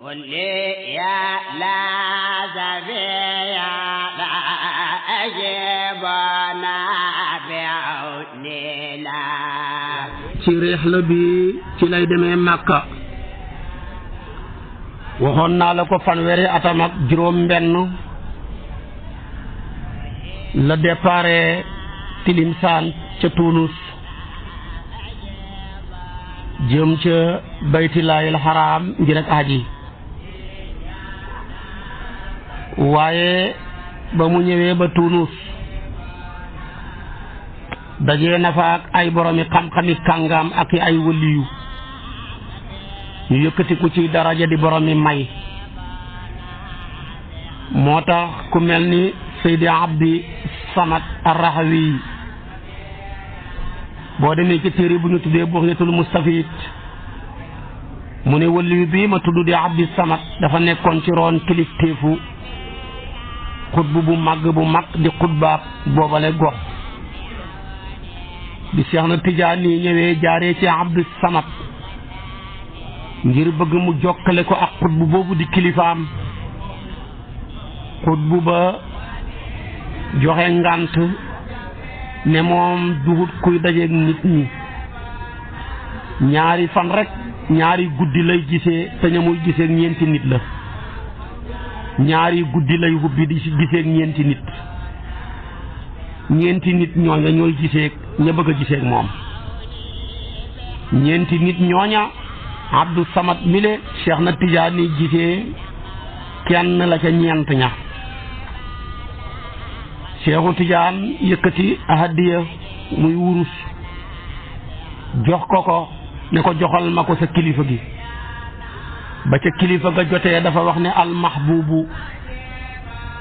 قل لي يا لا زبيا لا أجبنا بعوني لا ci rihla bi ci lay demee Makka waxoon naa la ko fanweeri atam ak juróom benn la dépare Tilimsaan ca Tunus jëm ca Baytillaahil Haraam ngir ak aji waaye ba mu ñëwee ba Tunus dajee na fa ak ay boromi xam-xami kàngam ak ay wëliyu ñu yëkkati ku ci daraja di boromi may moo tax ku mel ni Seydi Abdi Samad Ar-Rahawi boo demee ci téere bu ñu tuddee Bughyatul Mustafid mu ne wëliyu bii ma tudd di Abdi Samad dafa nekkoon ci roon kilifteefu xutbu bu mag di xutbaab boobale gox bi Seex na Tijaani ñëwee jaaree ci Abdu Samad ngir bëgg mu jokkale ko ak xutbu boobu di kilifaam xutbu ba joxe ngànt ne moom duhut kuy dajeeg nit ñi ñaari fan rek ñaari guddi lay gisee te ña muy giseeg ñeenti nit la ñaari guddi lay hubbi di giseeg ñeenti nit ñooña ñooy giseeg ña bëgg a giseeg moom ñeenti nit ñooña Abdu Samad mile Cheikh na Tijaani gisee kenn la ca ñeent ña Cheikhu Tijaan yëkkati hadiya muy wurus jox ko ne ko joxal ma ko sa kilifa gi ba ca kilifa ga jotee dafa wax ne al mahbubu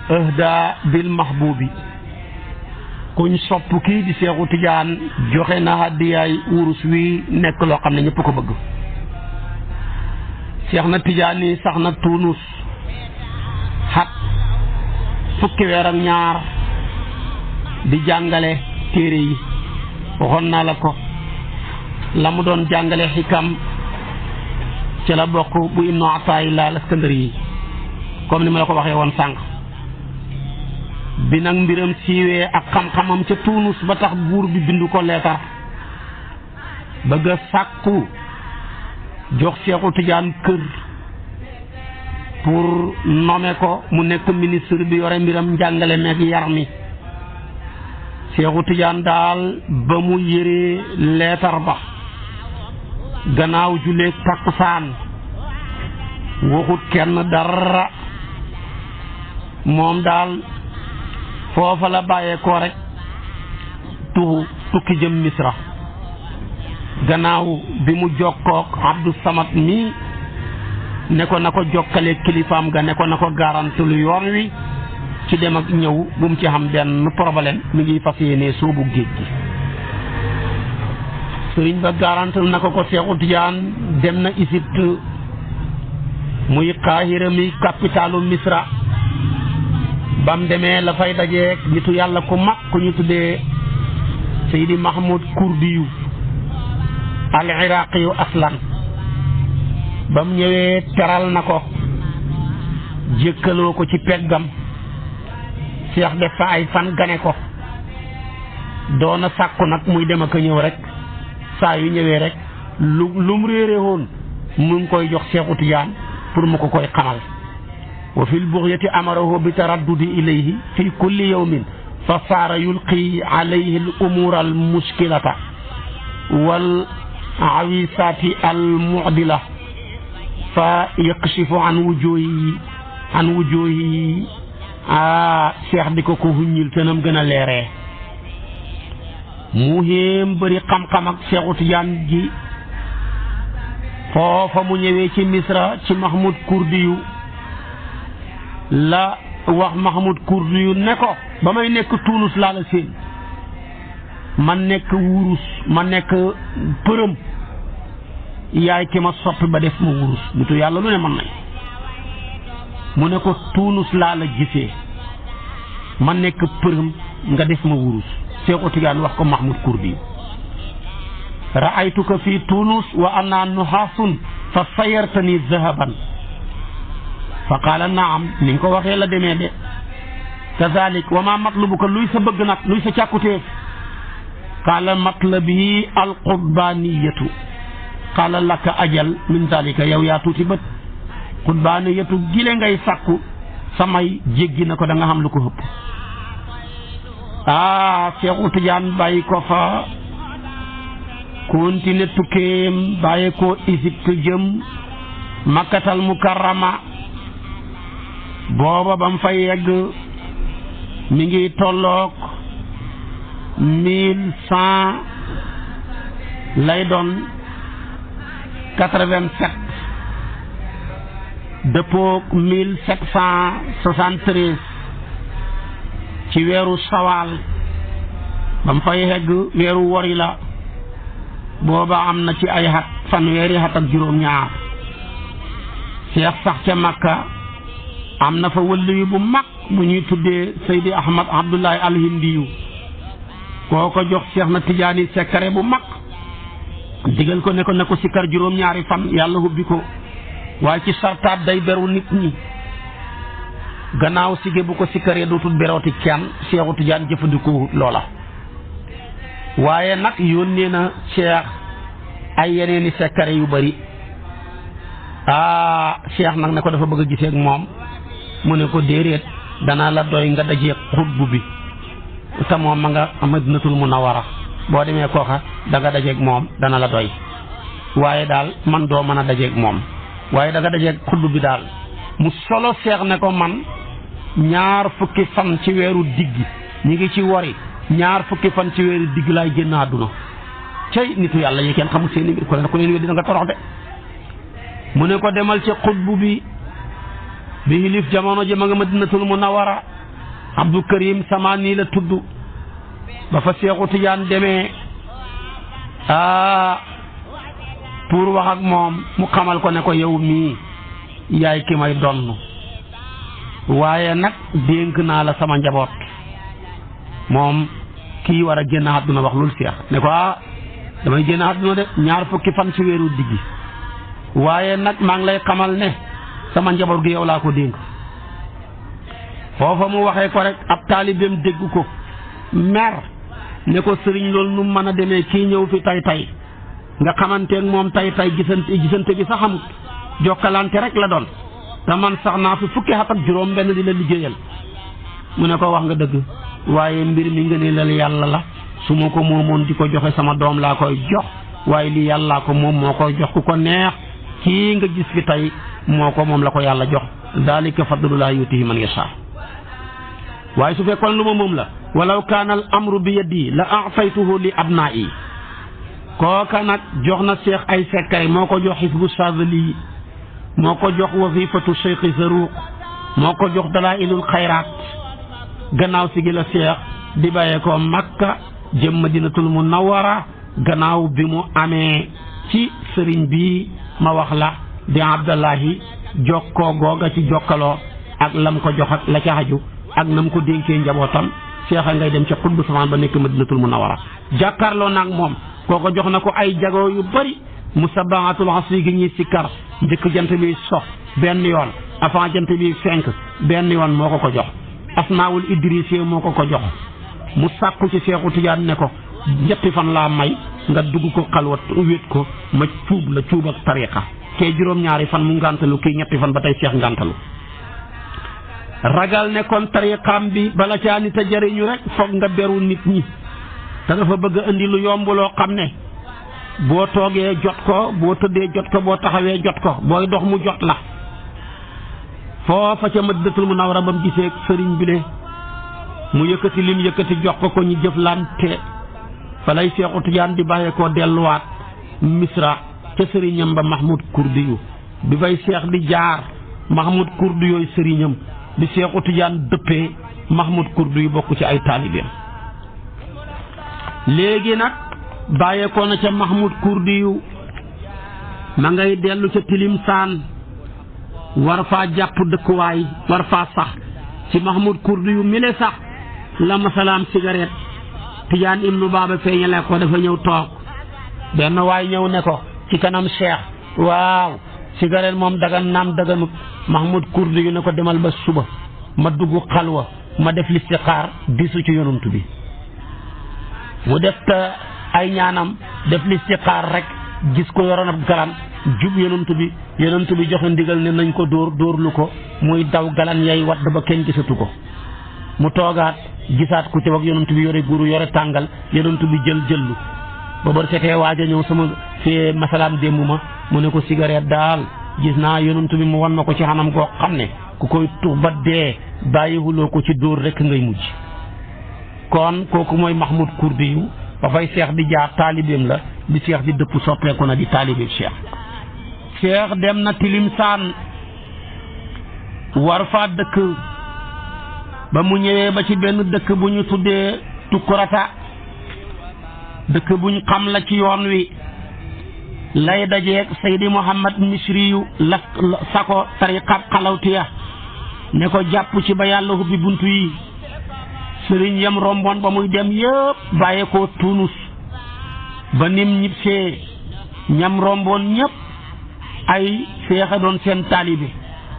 ahda bil mahbubi kuñ sopp kii di Seexu Tijaan joxe na hadiyaay wurus wi nekk loo xam ne ñëpp ko bëgg Seex na Tijaani sax na Tunus xat fukki weer ak ñaar di jàngale téere yi waxoon naa la ko la mu doon jàngale xikam ci la bokk bu Ibnu Ataa'illah al-Iskandari yi comme ni ma la ko waxee woon sànq bi nag mbiram siiwee ak xam-xamam ca Tunus ba tax buur bi bindu ko leetar bëgg a sàkku jox Seexu Tijaan kër pour nommer ko mu nekk ministre bi yore mbiram njàngale meeg yar mi Seexu Tijaan daal ba mu yëree leetar ba gannaaw julleeg takkusaan waxut kenn dara moom daal foofa la bàyyeekoo rek tukki jëm Misra gannaaw bi mu jokkook Abdu Samad mi ne ko na ko jokkale kilifaam ga ne ko na ko garanti lu yoon wi ci dem ak ñëw bu mu ci xam benn problème mi ngi fas yéenee soobu géej gi sëriñ ba garantal na ko Seexu Tijaan dem na Égypte muy Qaahira mi capitalu Misra bam demee la fay dajeek nitu yàlla ku mag ku ñu tuddee Seydi Mahmoud Kurdiyu al-Iraqiyu aslan bam ñëwee teral na ko jëkkaloo ko ci peggam Seex def fa ay fan gane ko doona sàkku nag muy dem ak a ñëw rek saa yu ñëwee rek lu mu réere woon mu ngi koy jox Seexu Tijaan pour mu ko koy xamal wa fil bughyati amarahu bi taraddudi ilayhi fi kulli yawmin fa saara yulqi alayhi al umura al mushkilata wal awisati al mu'dila fa yakshifu an wujuhi Seex di ko huññil tenam gën a leeree mu héem bëri xam-xam ak Seexu Tijaan ji foofa mu ñëwee ci Misra ci Mahmoud Kurdiyu la wax Mahmoud Kurdiyu ne ko ba may nekk Tunus laa la seen ma nekk wurus ma nekk përëm yaay ki ma soppi ba def ma wurus nitu yàlla lu ne mën nañ mu ne ko Tunus laa la gisee ma nekk përëm nga def ma wurus Seexu Tijaan wax ko Mahmoud Kurdi ra'aytuka fi Tunus wa ana nuhaasun fa sayartani zahaban fa qaala naam ni nga ko waxee la demee de kazalik wa ma matlubuka luy sa bëgg nag luy sa càkkuteef qaala matlabi alqurbaniyatu qaala laka ajal min zalika yow yaa tuuti bët qurbaniyatu gile ngay sàkku samay jéggi na ko da nga xam lu ko ëpp Seexu Tijaan bàyyi ko fa continué tukkeem bàyyi ko Égypte jëm Makkatal Mukarrama booba ba mu fay yegg mi ngi tolloog 1100 lay doon 87 dëppoog 1773 ci weeru sawaal ba mu fay yegg weeru wori la booba am na ci ay xat fanweeri xat ak juróom-ñaar Seex sax ca Makka am na fa wëllu bu mag bu ñuy tuddee Seydi Ahmad Abdullahi Alhindiyu koo ko jox Seex na Tijaani secret bu mag digal ko ne ko sikkar juróom-ñaari fan yàlla hubbi ko waaye ci sartaat day beru nit ñi gannaaw sige bu ko sikkaree dootul berooti kenn Seexu Tijaan jëfandikoo loola waaye nag yónnee na Cheikh ay yeneeni secret yu bari Cheikh nag ne ko dafa bëgg a gisee ak moom mu ne ko déedéet danaa la doy nga dajee xutbu bi te moom ma nga Madinatul Munawwara boo demee kooka da nga dajeeg moom dana la doy waaye daal man doo mën a dajeeg moom waaye da nga dajeeg xutbu bi daal mu solo Cheikh ne ko man 2 fukki fan ci weeru digg ñi ngi ci wori 2 fukki fan ci weeru digg laay génn àdduna cey nitu yàlla yi kenn xamul seeni mbir ko ne ko leen weddi da nga torox de mu ne ko demal ci xutbu bi hilif jamono ji ma nga Madinatul Munawwara Abdou Karim Samani la tudd ba fa Seexu Tijaan demee pour wax ak moom mu xamal ko ne ko yow mii yaay ki may donn waaye nag dénk naa la sama njaboot moom kii war a génn àdduna wax loolu Seex ne ko damay génn àdduna de 2 fukki fan ci weeru diggi waaye nag maa ngi lay xamal ne sama njaboot gi yow laa ko dénk foofa mu waxee ko rek ab taalibeem dégg ko mer ne ko sëriñ loolu nu mën a demee kii ñëw fi tay nga xamanteeg moom tay gisante bi sax xamut jokkalante rek la doon te man sax naa fi fukki at ak juróom benn di la liggéeyal mu ne ko wax nga dëgg waaye mbir mi nga ne lal yàlla la su ma ko moomoon di ko joxe sama doom laa koy jox waaye lii yàllaa ko moom moo koy jox ku ko neex kii nga gis fi tey moo ko moom la ko yàlla jox dalika fadlullahi yutihi man yasha waaye su fekkoon lu ma moom la walaw kaana al amru bi yadi la a'taytuhu li abnaa'i kooka nag jox na Cheikh ay sekkay moo ko jox Hizbu Saadili moo ko jox wazifatu Cheikh Zaruq moo ko jox dalailul xayraat gannaaw si gi la Cheikh di bàyyee ko Makka jëm Madinatul Munawwara gannaaw bi mu amee ci sëriñ bi ma wax la di Abdallahi jokkoo googa ci jokkaloo ak lam ko jox ak la ca xaju ak nam ko dénkee njabootam Cheikh a ngay dem ca xutbu samaan ba nekk Madinatul Munawwara jàkkaarloo nag moom kooko jox na ko ay jagoo yu bari musabbahatul asri gi ñuy sikkar njëkk jant bi sox benn yoon avant jant bi fenk benn yoon moo ko jox asmaawul idrisi moo ko jox mu sàkku ci Seexu Tijaan ne ko 7 fan laa may nga dugg ko xalwat wéet ko ma cuub la cuub ak tariqa kee 2 fan mu ngàntalu kii 7 fan ba tey Seex ngàntalu ragal ne kon tariqaam bi bala caa nit a jëriñu rek foog nga beru nit ñi te dafa bëgg a indi lu yomb loo xam ne boo toogee jot ko boo tëddee jot ko boo taxawee jot ko booy dox mu jot la foofa ca Madinatul Munawwara ba mu gisee sëriñ bi le mu yëkkati lim yëkkati jox ko ñu jëflante fa lay Seexu Tijaan di bàyyee koo delluwaat Misra ca sëriñam ba Mahmoud Kurdiyu bi fay Seex di jaar Mahmoud Kurdi yooyu sëriñam di Seexu Tijaan dëppee Mahmoud Kurdi yu bokk ci ay taalibeem léegi nag bàyyeekoo na ca Mahmoud Kurdi yu ma ngay dellu ca Tilimsaan war faa jàpp dëkkuwaay war faa sax ci Mahmoud Kurdi yu mile sax la masalaam cigarette Tijaan ibnu Baaba feeñale ko dafa ñëw toog benn waay ñëw ne ko ci kanam Cheikh waaw cigarette moom dagan naam daganut. Mahmoud Kurdi yu ne ko demal ba suba ma dugg xalwa ma def listixaar disu ci yonantu bi mu def ay ñaanam def listixaar rek gis ko yoroon ab galan jub yonantu bi joxe ndigal ne nañ ko dóorlu ko muy daw galan yay wadd ba kenn gisatu ko mu toogaat gisaat ku ci wax yonantu bi yore guru yore tàngal yonantu bi jëllu ba bër setee waaja ñëw sama fee masalaam démb ma mu ne ko cigarette daal gis naa yonantu bi mu wan ma ko ci xanam goo xam ne ku koy tux ba dee bàyyiwuloo ko ci dóor rek ngay mujj. kon kooku mooy Mahmoud Kurdi yu ba fay seex di jaar taalibeem la di seex di dëpp soppeeku na di taalibeem seex dem na Tilimsaan war faa dëkk ba mu ñëwee ba ci benn dëkk bu ñu tuddee Tukurata dëkk bu ñu xam la ci yoon wi lay dajeeg Seydi Muhammad Misri yu la sako tariqab xalawtiya ne ko jàpp ci ba yàlla hubbi buntu yi sëriñ yam romboon ba muy dem yëpp bàyyee ko Tunus ba nim ñibbisee ñam romboon ñëpp ay seexa doon seen taalibe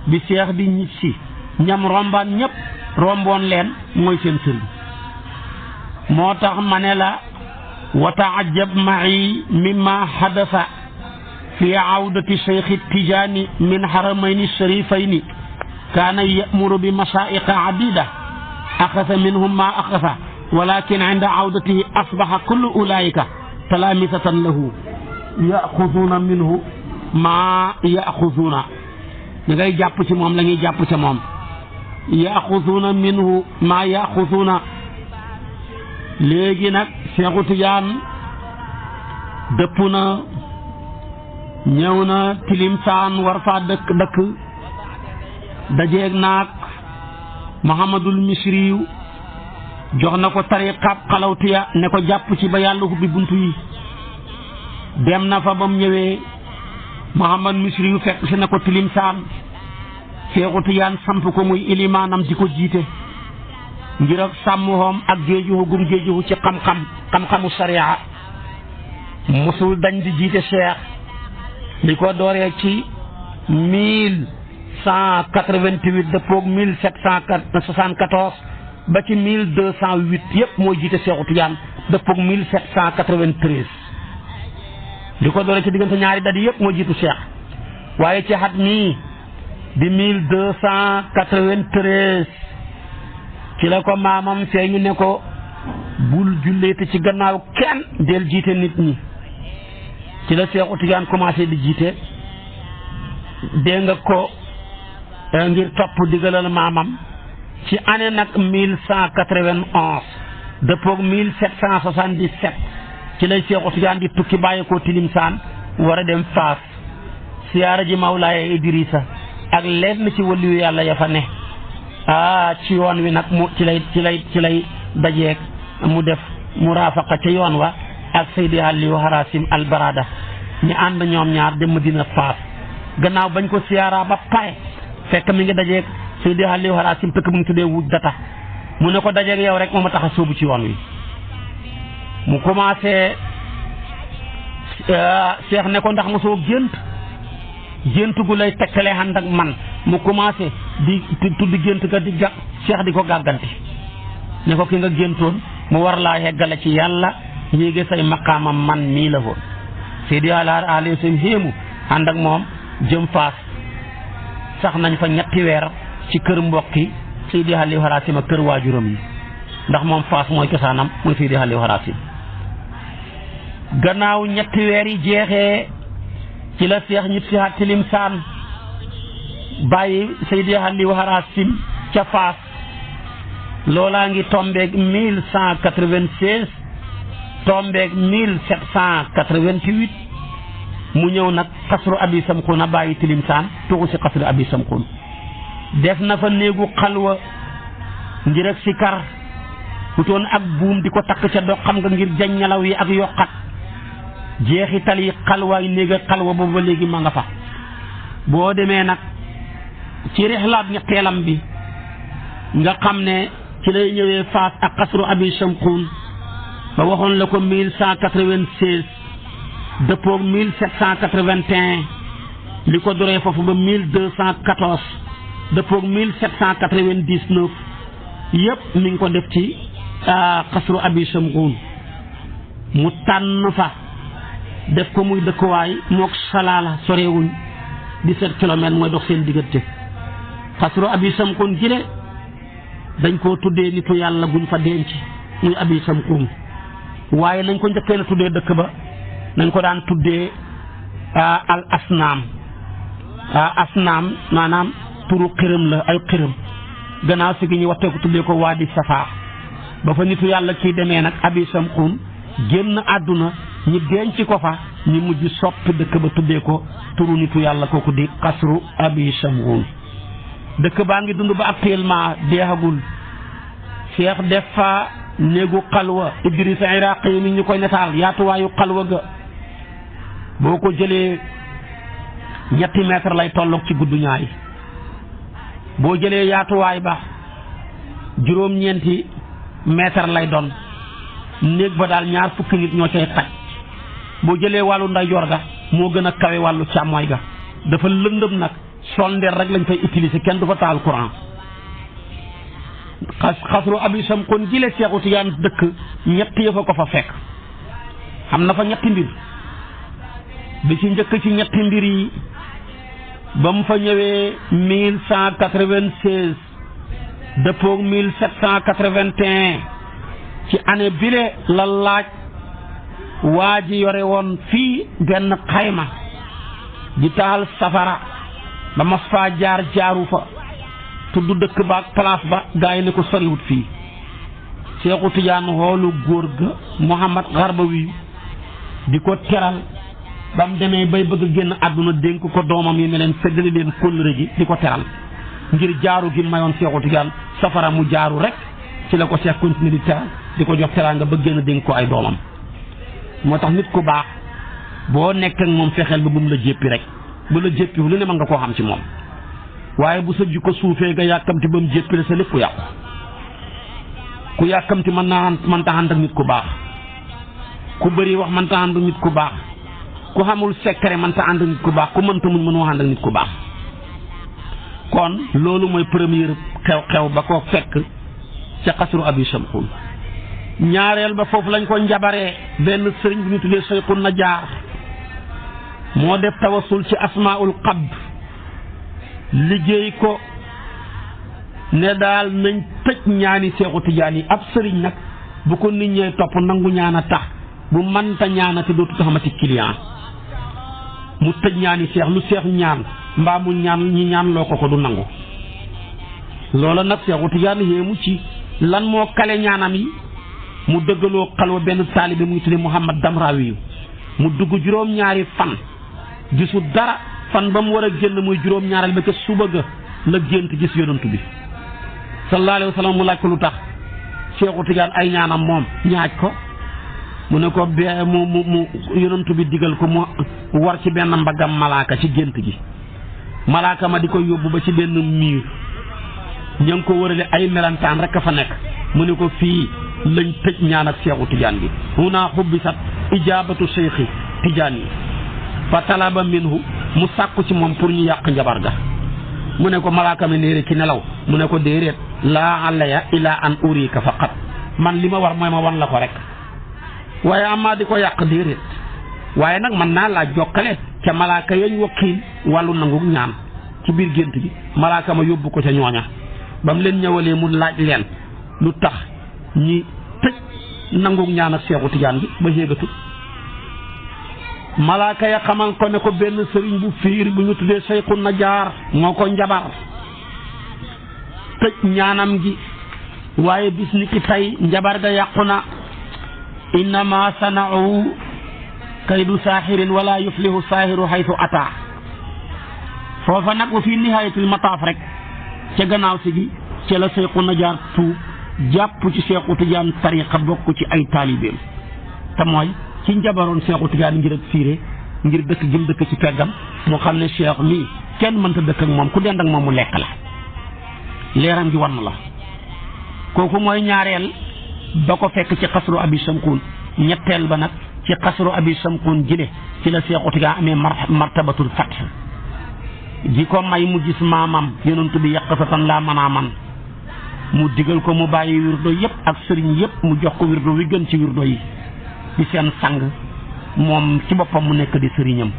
bi seex di ñibbisi ñam rombaan ñëpp romboon leen mooy seen sëriñ moo tax ma ne la wa taajab ma'i mimma hadasa fi awdati cheikh Tijaani min haramayni sharifayni kaana ya'muru bi masaa'iqa adida axasa minhum ma axasa walakin inda awdatihi asbaha kullu ulaika talaamisatan lahu yaxuduuna minhu maa yaxuduuna da ngay jàpp ci moom la ñuy jàpp ca moom yaxuduuna minhu maa yaxuduuna léegi nag Seexu Tijaan dëpp na ñëw na Tilimsaan war faa dëkk dajeeg naag Muhammadul Misri yu jox na ko tariqab xalawtiya ne ko jàpp ci ba yàlla hubbi buntu yi dem na fa ba mu ñëwee Muhammad Misri yu fekk si na ko Tilimsaan Seexu Tijaan samp ko muy ilimaanam di ko jiite ngir ak sàmmoom ak géejuhu gum géejuhu ci xam-xamu sariya musul dañ di jiite Cheikh li ko dooree ci 1188 dëppoog 1774 ba ci 1208 yëpp mooy jiite Seexu Tijaan dëppoog 1793 li ko dooree ci diggante ñaari dadi yëpp mooy jiitu Cheikh waaye ci xat mii di 1293 ci la ko maamam feeñu ne ko bul julleete ci gannaaw kenn del jiite nit ñi ci la Seexu Tijaan commencé di jiite dégg nga ko ngir topp digalal maamam ci année nag 1191 dëppoog 1777 ci lay Seexu Tijaan di tukki bàyyi ko Tilimsaan war a dem Faas siyaara ji Mawlaaya Idrissa ak lenn ci waliyu yàlla ya fa ne ci yoon wi nag mu ci lay dajeeg mu def muraafaqa ca yoon wa ak Seydi Aliou Harasim Albarada ñu ànd ñoom ñaar dem Madina Faas gannaaw bañ ko siyaara ba pare fekk mi ngi dajeeg Seydi Aliou Harasim tëkk mu ngi tuddee wuj data mu ne ko dajeeg yow rek moo ma tax a sóobu ci yoon wi mu commencé Cheikh ne ko ndax mosoo gént gu lay tekkale ànd ak man mu commencé di tudd gént ga di Cheikh di ko gàgganti ne ko ki nga géntoon mu war laa yeggale ci yàlla yéege say maqaamam man mii la woon Seydi Aliou seen xéemu ànd ak moom jëm Faas sax nañ fa 3 weer ci kër mbokki Seydi Aliou Harasim ak kër waajuram yi ndax moom Faas mooy cosaanam mooy Seydi Aliou Harasim gannaaw 3 weer yi jeexee ci la Seex ñib si Tilimsaan bàyyi Seydi Aliou Harasim ca Faas loolaa ngi tombeeg 1196 tombeeg 1788 mu ñëw nag xasru Abi Samxuun a bàyyi Tilimsaan tuxu si xasru Abi Samxuun def na fa néegu xalwa ngir ak sikar utoon ak buum di ko takk ca dox xam nga ngir jañ nelaw yi ak yokkat jeexital yi xalwaay néeg ak xalwa boobu ba léegi ma nga fa boo demee nag ci rixlaat ñetteelam bi nga xam ne ci lay ñëwee Faas ak xasru Abi Samxuun ba waxoon la ko 1196 dëppoog 1781 li ko doree foofu ba 1214 dëppoog 1799 yëpp mi ngi ko def ci xasru abi Shamxuun mu tànn fa def ko muy dëkkuwaay mook Salaala sorewuñ 17 kilomètres mooy dox seen diggante. xasru abi Shamxuun jile dañ koo tuddee nitu yàlla guñ fa denc muy abi Shamxuun waaye nañ ko njëkkee na tuddee dëkk ba nañ ko daan tuddee al asnaam maanaam turu xërëm la ay xërëm gannaaw si gi ñu waxtee ko tuddee ko waadi Safaa ba fa nitu yàlla ciy demee nag abi Shamxuun génn àdduna ñi denc ko fa ñi mujj soppi dëkk ba tuddee ko turu nitu yàlla kooku di xasru abi Shamxuun dëkk baa ngi dund ba actuellement deexagul Cheikh def fa néegu xalwa Idrissa Iraqi yi ñu koy netaal yaatuwaayu xalwa ga boo ko jëlee 3 mètres lay tolloog ci guddu ñaay boo jëlee yaatuwaay ba 9 mètres lay doon néeg ba daal 20 nit ñoo cay xaj boo jëlee wàllu ndeyjoor ga moo gën a kawe wàllu càmmooy ga dafa lëndëm nag sondeel rek lañ fay utiliser kenn du fa taal courant xasru abi Shamxuun jile Seexu Tijaan dëkk ñett yëfa ko fa fekk xam na fa ñetti mbir bi ci njëkk ci ñetti mbir yi ba mu fa ñëwee 1196 dëppoog 1781 ci année bile la laaj waa ji yore woon fii benn xayma di taal safara ba mas faa jaaru fa tudd dëkk ba ak place ba gaa yi ne ko soriwut fii Seexu Tijaan xoolu góor ga Muhammad Garbawi di ko teral ba mu demee bay bëgg a génn àdduna dénk ko doomam yi ne leen feddali leen kóllëre gi di ko teral ngir jaaru gi mayoon Seexu Tijaan safara mu jaaru rek ci la ko Seex continué di teral di ko jox teraanga ba génn dénk ko ay doomam moo tax nit ku baax boo nekk ak moom fexeel ba bu mu la jéppi rek bu la jéppi lu ne mën nga koo xam ci moom waaye bu sa jikko suufee nga yàkkamti ba mu jéppi la sa lépp yàqu ku yàkkamti mën ta ànd ak nit ku baax ku bëri wax mën ta ànd ak nit ku baax ku xamul secret mën ta ànd ak nit ku baax ku mënta muñ mënoo ànd ak nit ku baax kon loolu mooy première xew-xew ba koo fekk ca xasru abi Shamxuun ñaareel ba foofu lañ ko njabaree benn sëriñ bu ñu tuddee Sayxu Najaar moo def tawassul ci asmaul qabd liggéey ko ne daal nañ tëj ñaani Seexu Tijaan yi ab sëriñ nag bu ko nit ñee topp nangu ñaan a tax bu mënta ñaana te dootu xamati client mu tëj ñaani seex lu seex ñaan mbaa mu ñaan ñi ñaan loo ko du nangu loola nag Seexu Tijaan yéemu ci lan moo kale ñaanam yi mu dëggaloo xalwa benn taalibe muy tudde Muhammad Damrawi mu dugg 2 fan gisu dara fan ba mu war a génn muy 2 ba ca suba ga la gént gis yonantu bi sallallahu alayhi wa sallam mu laaj ko lu tax Seexu Tijaan ay ñaanam moom ñaaj ko mu ne ko mu yonantu bi digal ko mu war ci benn mbaggam malaaka ci gént gi malaaka ma di ko yóbbu ba ci benn miir ña ngi ko wërale ay melantaan rek a fa nekk mu ne ko fii lañ tëj ñaan ak Seexu Tijaan gi huna xubbisat ijaabatu Seexi Tijaan yi fa talaba minhu mu sàkku ci moom pour ñu yàq njabar ga mu ne ko malaaka mi néere ci nelaw mu ne ko déeréet laa alaya ila an urika faqat man li ma war mooy ma wan la ko rek waaye amaa di ko yàq déeréet waaye nag man naa laa jokkale ca malaaka yañ wakkiil wàllu nangu ñaan ci biir gént gi malaaka ma yóbbu ko ca ñooña ba mu leen ñëwalee mu laaj leen lu tax ñi tëj nangu ñaan ak Seexu Tijaan bi ba yéegatut malaaka ya xamal ko ne ko benn sëriñ bu fiir bu ñu tuddee Sayxu Najaar moo ko njabar tëj ñaanam gi waaye bis ni ki tey njabar ga yàqu na innama sana'u kaydu saaxirin wala yuflihu saaxiru haytu ata foofa nag wa fi nihayatil mataaf rek ca gannaaw si gi ca la Sayxu Najaar tuub jàpp ci Seexu Tijaan tariqa bokk ci ay taalibeem te mooy ci njabaroon Seexu Tijaan ngir ak fiire ngir dëkk gëm dëkk ci peggam moo xam ne Cheikh mii kenn mënta dëkk ak moom ku dend ak moom mu lekk la leeram gi wan la kooku mooy ñaareel ba ko fekk ci xasru abi Shamxuun ñetteel ba nag ci xasru abi Shamxuun jële ci la Seexu Tijaan amee martabatul fath ji ko may mu gis maamam yonent bi yaqasatan laa mën a man mu digal ko mu bàyyi wirdo yëpp ak sëriñ yëpp mu jox ko wirdo wi gën ci wirdo yi di seen sang moom ci boppam mu nekk di sëriñam.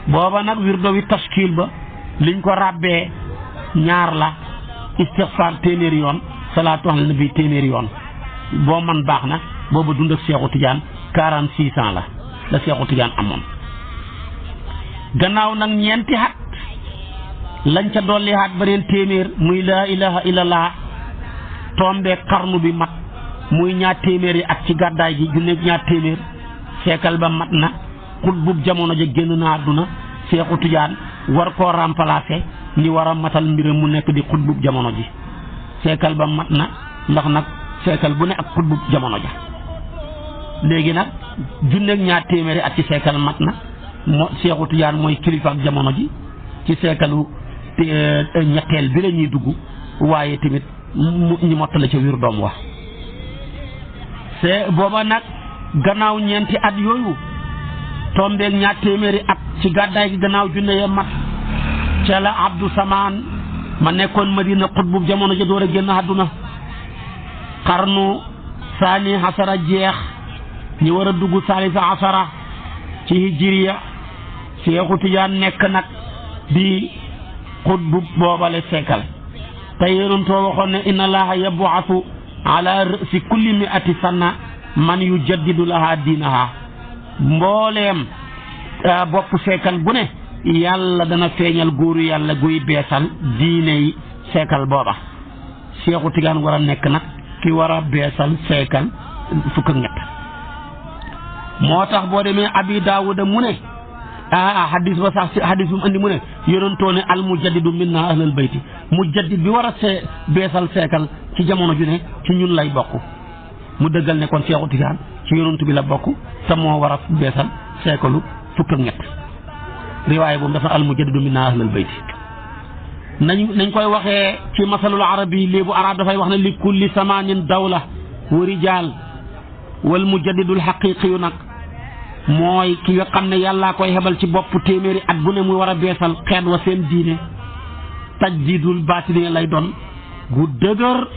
booba nag wirdo wi tashkil ba liñ ko ràbbee ñaar la istixfaar téeméeri yoon salaatu ala nabi téeméeri yoon boo man baax na. booba dund ak Seexu Tijaan 46 ans la Seexu Tijaan amoon. gannaaw nag ñeenti at lañ ca dolli at beneen téeméer muy laa ilaha illallah tombee xarnu bi mat muy ñaar téeméeri at ci gàddaay gi junneeg ñaar téeméer seekal ba mat na xutbub jamono ja génn na àdduna Seexu Tijaan war koo remplacer ñi war a matal mbiram mu nekk di xutbub jamono ji seekal ba mat na ndax nag seekal bu ne ak xutbub jamono ja léegi nag junneeg ñaar téeméeri at ci seekal mat na Seexu Tijaan mooy kilifa ak jamono ji ci seekalu ñetteel bi la ñuy dugg waaye tamit ñu mottale ca wir doom wax booba nag gannaaw ñeenti at yooyu tombeeg ñaar téeméeri at ci gàddaay gi gannaaw junne ya mat ca la Abdou Samaan ma nekkoon Madina xutbub jamono ja door a génn àdduna xarnu saani xasara jeex ñi war a dugg salisa asara ci hijriya Seexu Tijaan nekk nag di xutbub boobale seekal te yonentoo waxoon ne inna allaha yab'athu ala ra'si kulli mi'ati sanna man yujaddidu laha diinaha mbooleem bopp seekal bu ne yàlla dana feeñal góoru yàlla guy beesal diine yi seekal booba Seexu Tijaan war a nekk nag ki war a beesal seekal fukk ak ñett moo tax boo demee Abi Daawuda mu ne hadis ba sax hadis bu mu andi mu ne yonentoo ne al mujaddidu minna ahlal bayti mujaddid bi war a beesal seekal ci jamono ju ne ci ñun lay bokk mu dëggal ne kon Seexu Tijaan ci yonentu bi la bokk te moo war a beesal seekalu fukk ak ñett riwaaya boobu dafa al mujaddidu minna ahlal bayti nañ koy waxee ci masalul arabi léebu arab dafay wax ne li kulli samanin dawla wa rijaal wal mujaddidul xaqiqiyu nag mooy ki nga xam ne yàllaa koy xebal ci bopp téeméeri at bu ne muy war a beesal xeet wa seen diine tajdiidul baatini lay doon gu dëgër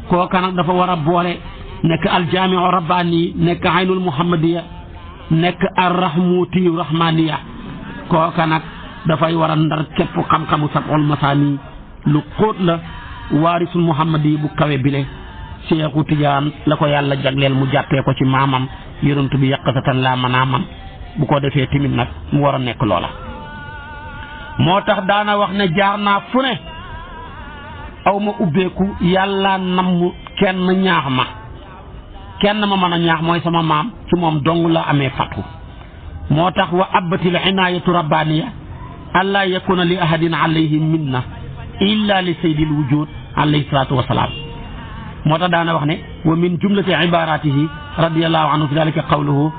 kooka nag dafa war a boole nekk aljaamiu rabbaani nekk aynul muhammadiya nekk arrahmuti rahmaniya kooka nag dafay war a ndar képp xam-xamu sab'ul masaani lu xóot la waarisul muhammadi bu kawe bile Seexu Tijaan la ko yàlla jagleel mu jàppee ko ci maamam yonent bi yaqasatan laa mën a man bu ko defee timit nag mu war a nekk loola moo tax daana wax ne jaar naa fu ne aw ma ubbeeku yàlla namm kenn ñaax ma kenn ma mën a ñaax mooy sama maam ci moom dong la amee fatu moo tax wa abbatil inaayatu rabbaaniya allaa yakuna li ahadin alayhi minna illa li sayyidil wujud alayhi salaatu wa salaam moo tax daana wax ne wa min jumlati ibaratihi radiyallahu anhu fi dalika qawluhu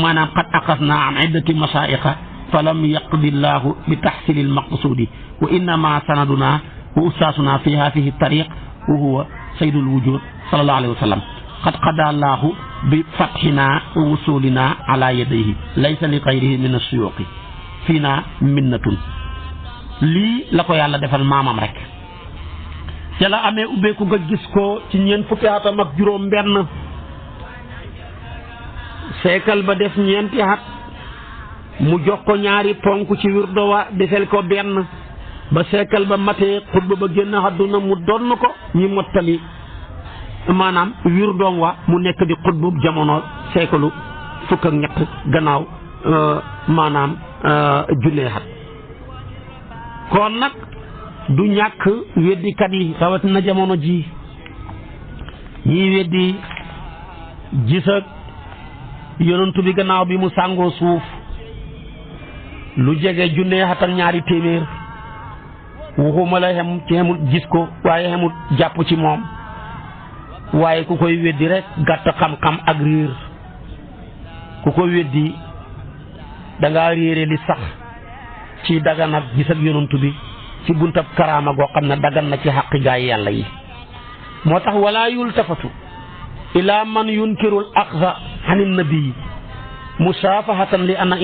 maanaam qad aqasna an iddati masaa'iqa falam yaqdi llahu bi tahsili almaqsudi wa innama sanaduna wa ustaasuna fi hadihi tariq wa huwa sayyidul wujud sallallahu alayhi wa sallam qad qada llahu bi fathina wa wusulina ala yadayhi laysa li ghayrihi min as-suyuqi fiina minnatun lii la ko yàlla defal maamam rek ca la amee ubbeeku nga gis ko ci ñeent fukki atam ak juróom benn seekal ba def ñeenti at mu jox ko ñaari ponk ci wirdo wa defel ko benn ba seekal ba matee xutba ba génn àdduna mu donn ko ñi mottali maanaam wirdoom wa mu nekk di xutbu jamono seekalu fukk ak ñett gannaaw maanaam junne at kon nag du ñàkk weddikat yi rawatina jamono ji ñii weddi gis ak yonantu bi gannaaw bi mu sàngoo suuf lu jege junne at ak ñaari téeméer waxuma la xem ci xemul gis ko waaye xemul jàpp ci moom waaye ku koy weddi rek gàtt xam-xam ak réer ku ko weddi dangaa réere li sax ci dagan ak gis ak yonantu bi ci buntab karaama goo xam ne dagan na ci xaqi gaay yàlla yi moo tax wala yultafatu ila man yunkiru al axza anin nabii musaafahatan li anna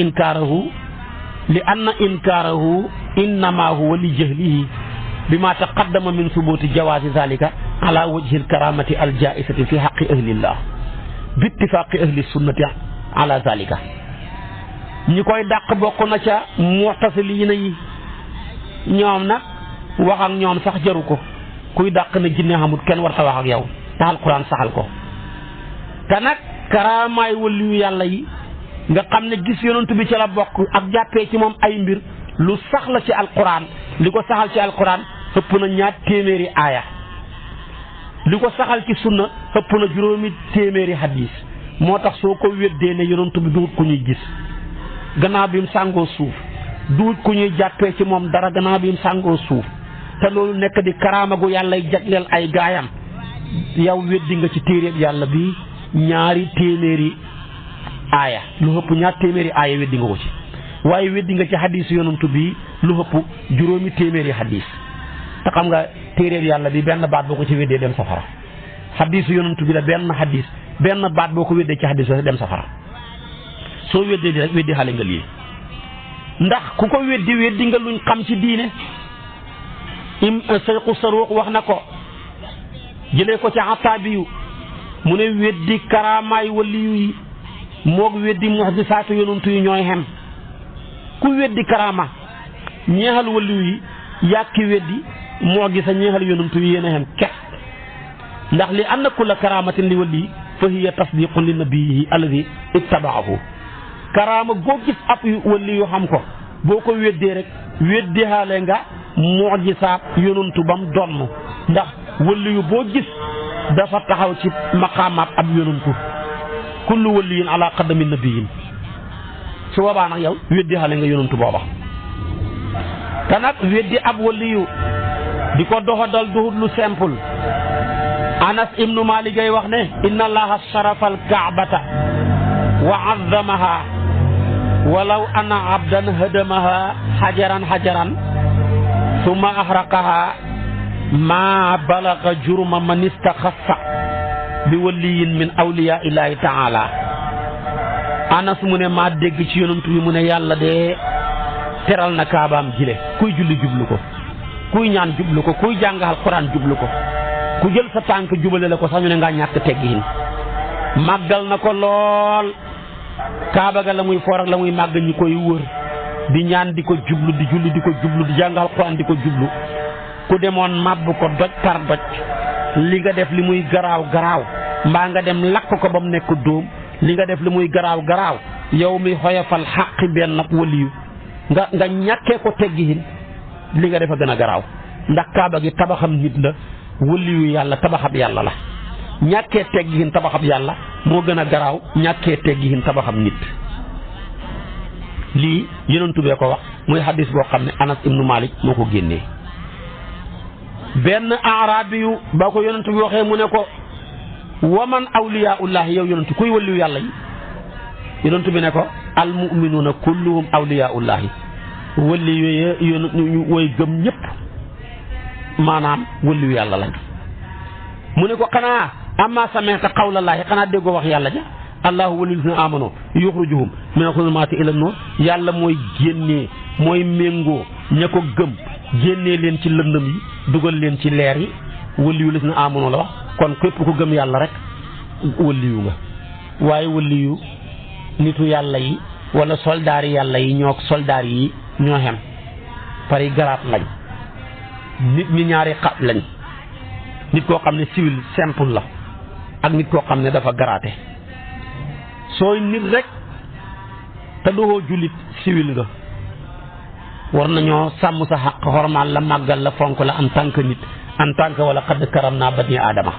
inkaarahu innama huwa li jahlihi bima taqaddama min subuti jawazi zalika ala wajhi alkaramati aljaisati fi haqqi ahlillah bi ittifaqi ahli sunnati ala zalika. ñi koy dàq bokk na ca mu'tasiliina yi, ñoom nag wax ak ñoom sax jaru ko. kuy dàq na jinne xamut kenn war ta wax ak yow te alquran saxal ko. te nag karaamaay waliyu yàlla yi nga xam ne gis yonent bi ci la bokk ak jàppee ci moom ay mbir lu sax la ci alquran. li ko saxal ci alquran ëpp na 2 téeméeri aaya, li ko saxal ci sunna ëpp na 5 téeméeri hadis. moo tax soo ko weddee ne yonent bi duut ku ñuy gis gannaaw bi mu sàngoo suuf, duut ku ñuy jàppee ci moom dara gannaaw bi mu sàngoo suuf, te loolu nekk di karaama gu yàlla jagleel ay gaayam, yow weddi nga ci téeréeb yàlla bi 2 téeméeri aaya, lu ëpp 2 téeméeri aaya weddi nga ko ci. waaye weddi nga ci hadis yonantu bi lu ëpp 5 téeméeri hadis. te xam nga téeréeb yàlla bi benn baat boo ko ci weddee dem safara. hadis yonantu bi la benn baat boo ko weddee ci hadis dem safara. soo weddee di rek weddi xale nga lii, ndax ku ko weddi nga luñ xam ci diine. Sayxu Saruux wax na ko, jëlee ko ci Ataabiyu mu ne weddi karaamaay waliyu yi moog weddi muxjisaatu yonantu yi ñooy xem. ku weddi karaama ñeexal waliyu yi yàkki weddi muxjisa ñeexal yonantu yi yéen a xem ket. ndax li anna kulla karaamatin li wali fa hiya tasdiqun li nabiyihi alladi ittabaahu. karaama goo gis ab waliyu xam ko boo ko weddee rek weddi xaale nga mu'jisaat yonantu bam donn. ndax waliyu boo gis dafa taxaw ci maqaamaat ab yonantu, kullu waliyin ala qadami nabiyin. su boobaa nag yow weddi xale nga yonantu booba. te nag weddi ab waliyu di ko doxadal duhut lu simple. Anas ibnu Malik ay wax ne inna allaha sharafa alkaabata wa azzamaha walaw anna abdan hadamaha hajaran summa ahraqaha ma balaga jurma man istaxassa bi waliyin min awliya illahi taala. Anas mu ne maa dégg ci yonantu bi mu ne yàlla de teral na kaabaam jile kuy julli jublu ko, kuy ñaan jublu ko, kuy jàng alquran jublu ko, ku jël sa tànk jubale la ko sax ñu ne ngaa ñàkk teggiin. màggal na ko lool. kaaba ga la muy foor ak la muy màgg ñi koy wër di ñaan di ko jublu, di julli di ko jublu, di jàng alquran di ko jublu. ku demoon màbb ko doj par doj li nga def li muy garaaw mbaa nga dem lakk ko ba mu nekk dóom, li nga def li muy garaaw yow mi xoyafal xàqi benn ak waliyu nga ñàkkee ko teggiin, li nga def a gën a garaaw. ndax kaaba gi tabaxam nit la, waliyu yàlla tabaxab yàlla la. ñàkkee teggiin tabaxab yàlla moo gën a garaaw ñàkkee teggiin tabaxam nit. lii yonent bee ko wax, muy hadis boo xam ne Anas ibnu Malik moo ko génnee. benn arabi yu ba ko yonent bi waxee mu ne ko waman awliyaullahi yow yonent kuy waliyu yàlla yi. yonent bi ne ko al muminuuna kulluhum awliyaullahi, waliyu ñu woy gëm ñëpp maanaam waliyu yàlla lañ. mu ne ko xanaa amma sami'ta qawlallaahi xanaa déggoo wax yàlla ja allahu waliyul lazina amanu yuxrijuhum mina zulumaati ila nuur. yàlla mooy génnee, mooy méngoo ña ko gëm, génnee leen ci lëndëm yi dugal leen ci leer yi. waliyul lazina amanu la wax, kon képp ku gëm yàlla rek waliyu nga. waaye waliyu nitu yàlla yi wala soldaar yi yàlla yi ñoo soldaar yi ñoo xem pare garaat lañ. nit ñi ñaari xaaj lañ. nit koo xam ne civil simple la ak nit koo xam ne dafa garaate. sooy nit rek te doo jullit civil nga, war nañoo sàmm sa xaq, xormaal la, màggal la, fonk la en tant que nit, en tant que wala xadd karam naa bani aadama.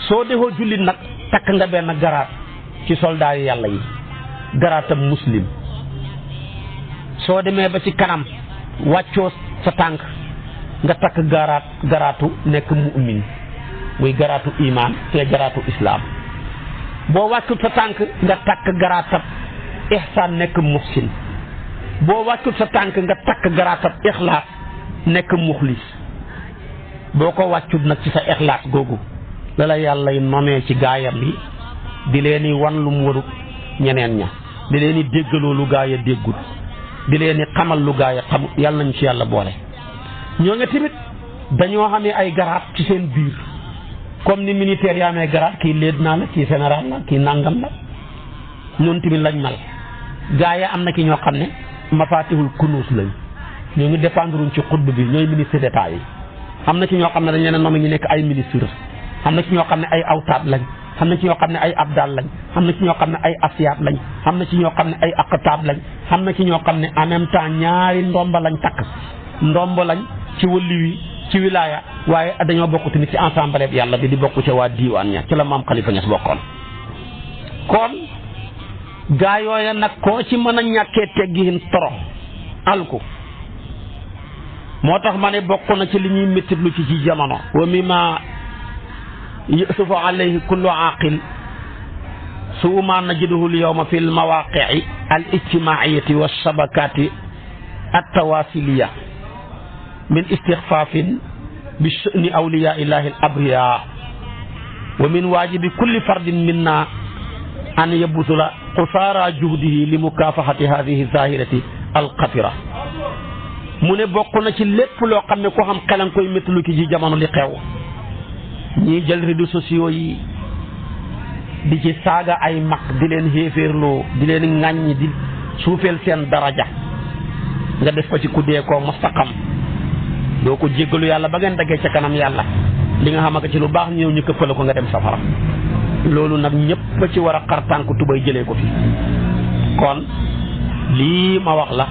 soo defoo jullit nag takk nga benn garaat ci soldaar yi yàlla yi, garaatam muslim. soo demee ba ci kanam wàccoo sa tànk nga takk garaatu nekk mu'min, muy garaatu iman te garaatu islam. boo wàccut sa tànk nga takk garaatab ihsaan nekk muhsin. boo wàccut sa tànk nga takk garaatab ixlaas nekk muxlis. boo ko wàccut nag ci sa ixlaas googu la la yàlla y nomee ci gaayam yi di leen wan lu mu warut ñeneen ña, di leen déggaloo lu gaaya déggut, di leen ni xamal lu gaay xam yàlla nañ ci yàlla boole. ñoo nga tamit dañoo xamee ay garaat ci seen biir comme ni militaire yaa amee garaat kii lieutenant la kii général la kii nangam la ñoom tamit lañ mal gaay ya am na ki ñoo xam ne mafatihul kunuus lañ ñoo ngi dépendre ci xutb bi ñooy ministre d'état yi. am na ci ñoo xam ne dañ leen a nommé ñu nekk ay ministre am na ci ñoo xam ne ay awtaat lañ am na ci ñoo xam ne ay abdal lañ am na ci ñoo xam ne ay asiyaat lañ am na ci ñoo xam ne ay aqtaab lañ am na ci ñoo xam ne en même temps ñaari ndomba lañ takk ndomba lañ ci wëlli wi ci wilaya waaye dañoo bokk tamit ci ensemble bi yàlla bi di bokk ci waa diiwaan ña ci la maam Khalifa Niass bokkoon. kon gaa yooya nag koo ci mën a ñàkkee teggiin torox alku moo tax ma ne bokk na ci li ñuy métti lu ci jamono wa mimma yusufu alayhi kullu aqil suu ma najiduhu al yawma fi al mawaqi'i al ijtimaiyati wa shabakati at tawasiliya min istixfaafin bi sha'ni awliyaa illahi al abriya wa min waajibi kulli fardin minna an yabsula qusaara juhdihi li mukaafahati hadihi zahirati al qatira mu ne bokk na ci lépp loo xam ne ko xam xelan koy méttalu ki ci jamono li xew ñii jël réseaux sociaux yi di ci saaga ay mag di leen xéeféerloo di leen ŋàññ di suufeel seen daraja nga def ko ci kuddee koo mustaqam doo ko jéggalu yàlla ba ngeen daggee ca kanam yàlla li nga xam ak ci lu baax ñëw ñu këppale ko nga dem safara loolu nag ñëpp a ci war a xar tànk tubay jëlee ko fi kon lii ma wax la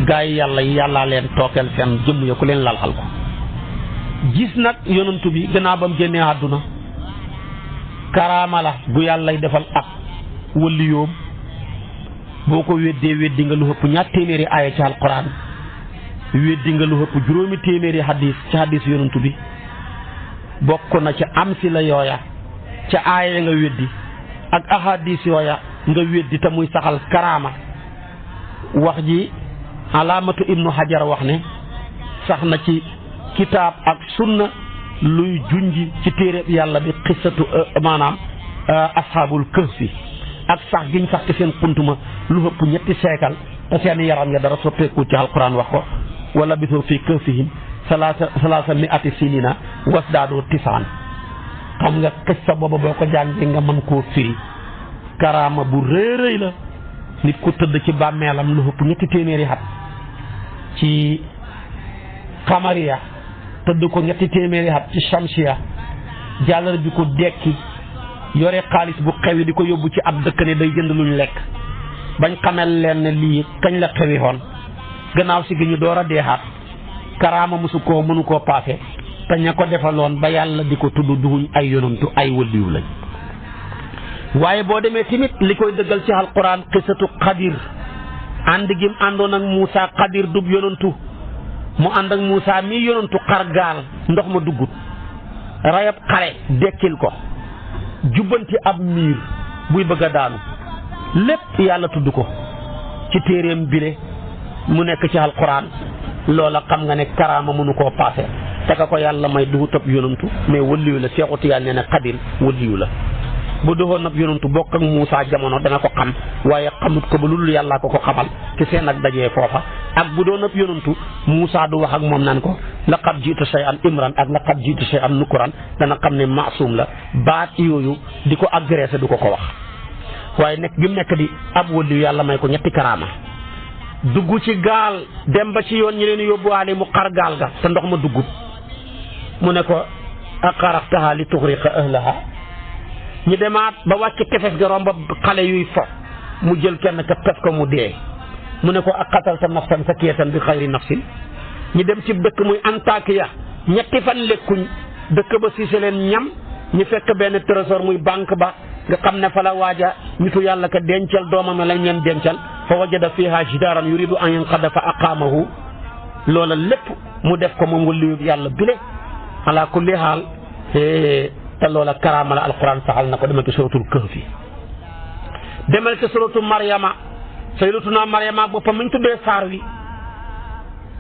gaa yi yàlla yi yàllaa leen tookeel seen jëmm ya ku leen lalxal ko gis nag yonantu bi gannaaw ba mu génnee àdduna karaama la bu yàllay defal ak wëlli yoom boo ko weddi nga lu ëpp ñaar téeméeri aaya ci alquran weddi nga lu ëpp juróomi téeméeri hadis ci hadis yonantu bi bokk na ca am si la yooya ca aaya nga weddi ak ahadis yooya nga weddi te muy saxal karaama wax ji alaamatu ibnu hajar wax ne sax na ci kitaab ak sunna luy junji ci téereb yàlla bi xissatu maanaam ashaabul kahfi ak sax giñ sax ci seen xuntuma lu ëpp ñetti seekal te seen yaram ya dara soppeeku ci alquran wax ko wala bisoo fii kahfihim salaasa mi'ati sinina wasdaadu tisaan xam nga xissa booba boo ko jàngee nga mën koo firi karaama bu rëy la nit ku tëdd ci bàmmeelam lu ëpp ñetti téeméeri at ci xamariya tëdd ko ñetti téeméeri at ci shamsiya jàllar bi ko dekki yore xaalis bu xewi di ko yóbbu ci ab dëkk ne day jënd luñ lekk bañ xamel leen ne lii kañ la xewi xoon gannaaw si gi ñu door a deexaat karaama mosu koo mënu koo paase te ña ko defaloon ba yàlla di ko tudd duhuñ ay yonantu ay wëliyu lañ waaye boo demee tamit li koy dëggal ci alquran xisatu xadir ànd gi mu àndoon ak Moussa xadir dub yonantu mu ànd ak Moussa mii yonantu xar gaal ndox ma duggut rayab xale dekkil ko jubbanti ab miir buy bëgg a daanu lépp yàlla tudd ko ci téeréem bile mu nekk ci alquran loola xam nga ne karaama mënu koo paase te ka ko yàlla may duhu topp yonantu mais wëliyu la Seexu Tijaan nee na xadir wëliyu la bu doxoon nag yonantu bokk ak Moussa jamono dana ko xam waaye xamut ko ba lu dul yàllaa ko xamal ci seen ak dajee foofa ak bu doon ab yonantu Moussa du wax ak moom naan ko laqad jiitu shay'an imran ak laqad jiitu shay'an nukuran dana xam ne maasum la baat yooyu di ko agressé du ko wax waaye nekk bi mu nekk di ab wëliyu yàlla may ko ñetti karaama dugg ci gaal dem ba ci yoon ñi leen yóbbuwaale mu xar gaal ga te ndox ma duggut mu ne ko aqaraqtaha li tughriqa ahlaha ñu demaat ba wàcc tefes ga romb xale yuy fo mu jël kenn ka tef ko mu dee mu ne ko ak qatalta nafsan sakiyatan bi xayri nafsin ñu dem ci dëkk muy Antakiya ñetti fan lekkuñ dëkk ba siise leen ñam ñu fekk benn trésor muy banque ba nga xam ne fa la waaja nitu yàlla ka dencal doomam lañ leen dencal fa wajada fiha jidaaran yuridu an yanqada fa aqaamahu loola lépp mu def ko moom waliyu yàlla bile ala kulli haal te loola karaama la alquran saxal na ko demal ci suratul kahfi demal ci suratu Maryama sayyidatuna Maryama boppam mi ñu tuddee saar wi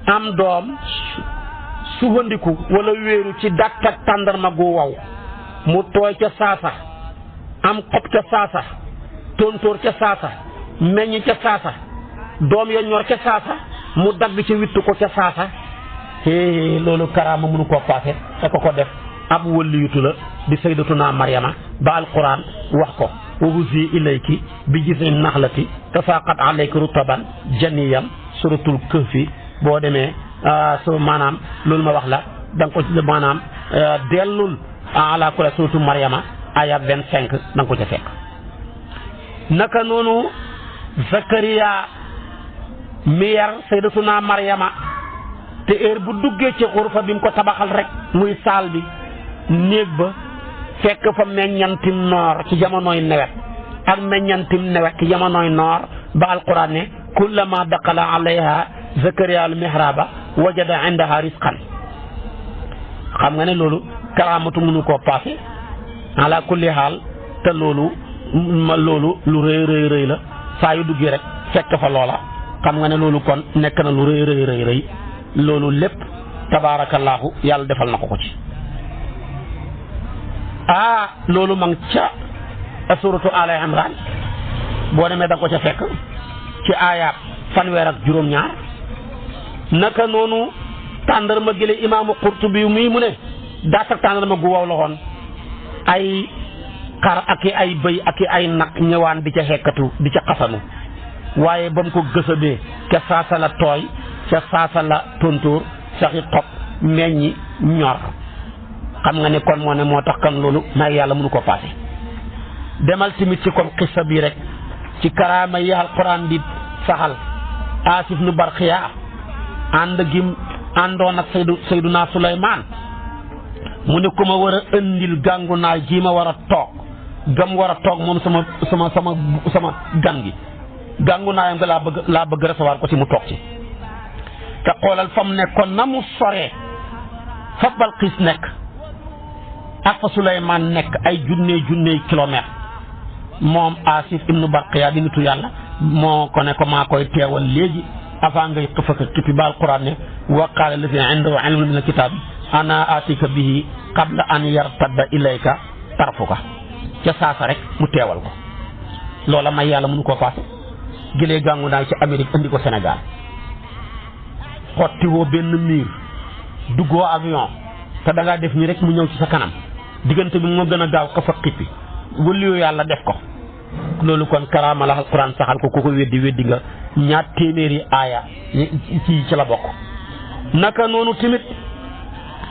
am doom sufandiku wala wéeru ci dàtt ak tàndarma gu waw mu tooy ca saasa am xob ca saasa tontóor ca saasa meññ ca saasa doom ya ñor ca saasa mu dagg ci wittu ko ca saasa loolu karaama mënu koo paase te ko def ab wëlliyutu la di sayyidatuna Maryama ba alquran wax ko wa huzi ilayki bi jiz'in naxlati tasaqat alayki rutaban janiyan suratul kahfi boo demee so maanaam loolu ma wax la da nga ko maanaam dellul ala kulli suratu Maryama aya 25 da nga ko ca fekk. naka noonu Zakariya mi yar sayyidatuna Maryama te heure bu duggee ci xurfa bi mu ko tabaxal rek muy saal bi néeg ba fekk fa meññantim noor ci jamonooy nawet ak meññantim nawet ci jamonooy noor ba alquran ne kullama daqala alayha Zakariya al mihraba wajada indaha risqan xam nga ne loolu karaamatu mënu koo paase ala kulli haal te loolu lu rëy la saa yu duggee rek fekk fa loola xam nga ne loolu kon nekk na lu rëy loolu lépp tabaarakallaahu yàlla defal na ko ci loolu ma ngi ca suratu Ala Imran boo demee da ko ca fekk ci aayaat fanweer ak 2 naka noonu tàndarma gële imaamu Qurtubi mii mu ne daa tax tàndarma gu wow la woon ay xar ak i ay bëy ak i ay nag ñëwaan di ca xekkatu di ca xasanu waaye ba mu ko gësadee ca saasa la tooy ca saasa la tontóor saxi xob meññi ñor xam nga ne kon moo ne moo tax kan loolu may yàlla mënu ko paase. demal tamit ci comme xissa bii rek ci karaama yi alquran di saxal Asif nu Barxiya àndoon ak Sayduna Suleymaan mu ne ku ma war a indil gàngu naay ji ma war a toog gam war a toog moom sama gan gi gàngu naayam nga laa bëgg recevoir ko ci mu toog ci te xoolal fa mu nekkoon na mu soree fa Balqiis nekk ak fa Suleymaan nekk ay junney kilomètre moom Asif ibnu Barqiya di nitu yàlla moo ko ne ko maa koy teewal léegi avant ngay xëfaka kippi ba alquran ne wa qaala allazi indahu ilmun min alkitaabi ana atika bihi qabla an yartadda ilayka tarfuka ca saasa rek mu teewal ko loola may yàlla mënu koo paase jëlee gàngu naay ci Amérique indi ko Sénégal xotti woo benn miir duggoo avion te da ngaa def nii rek mu ñëw ci sa kanam diggante bi moo gën a gaaw xëfa xippi wëliyu yàlla def ko loolu kon karaama la alquran saxal ko ku ko weddi nga ñaar téeméeri aaya ci la bokk. naka noonu tamit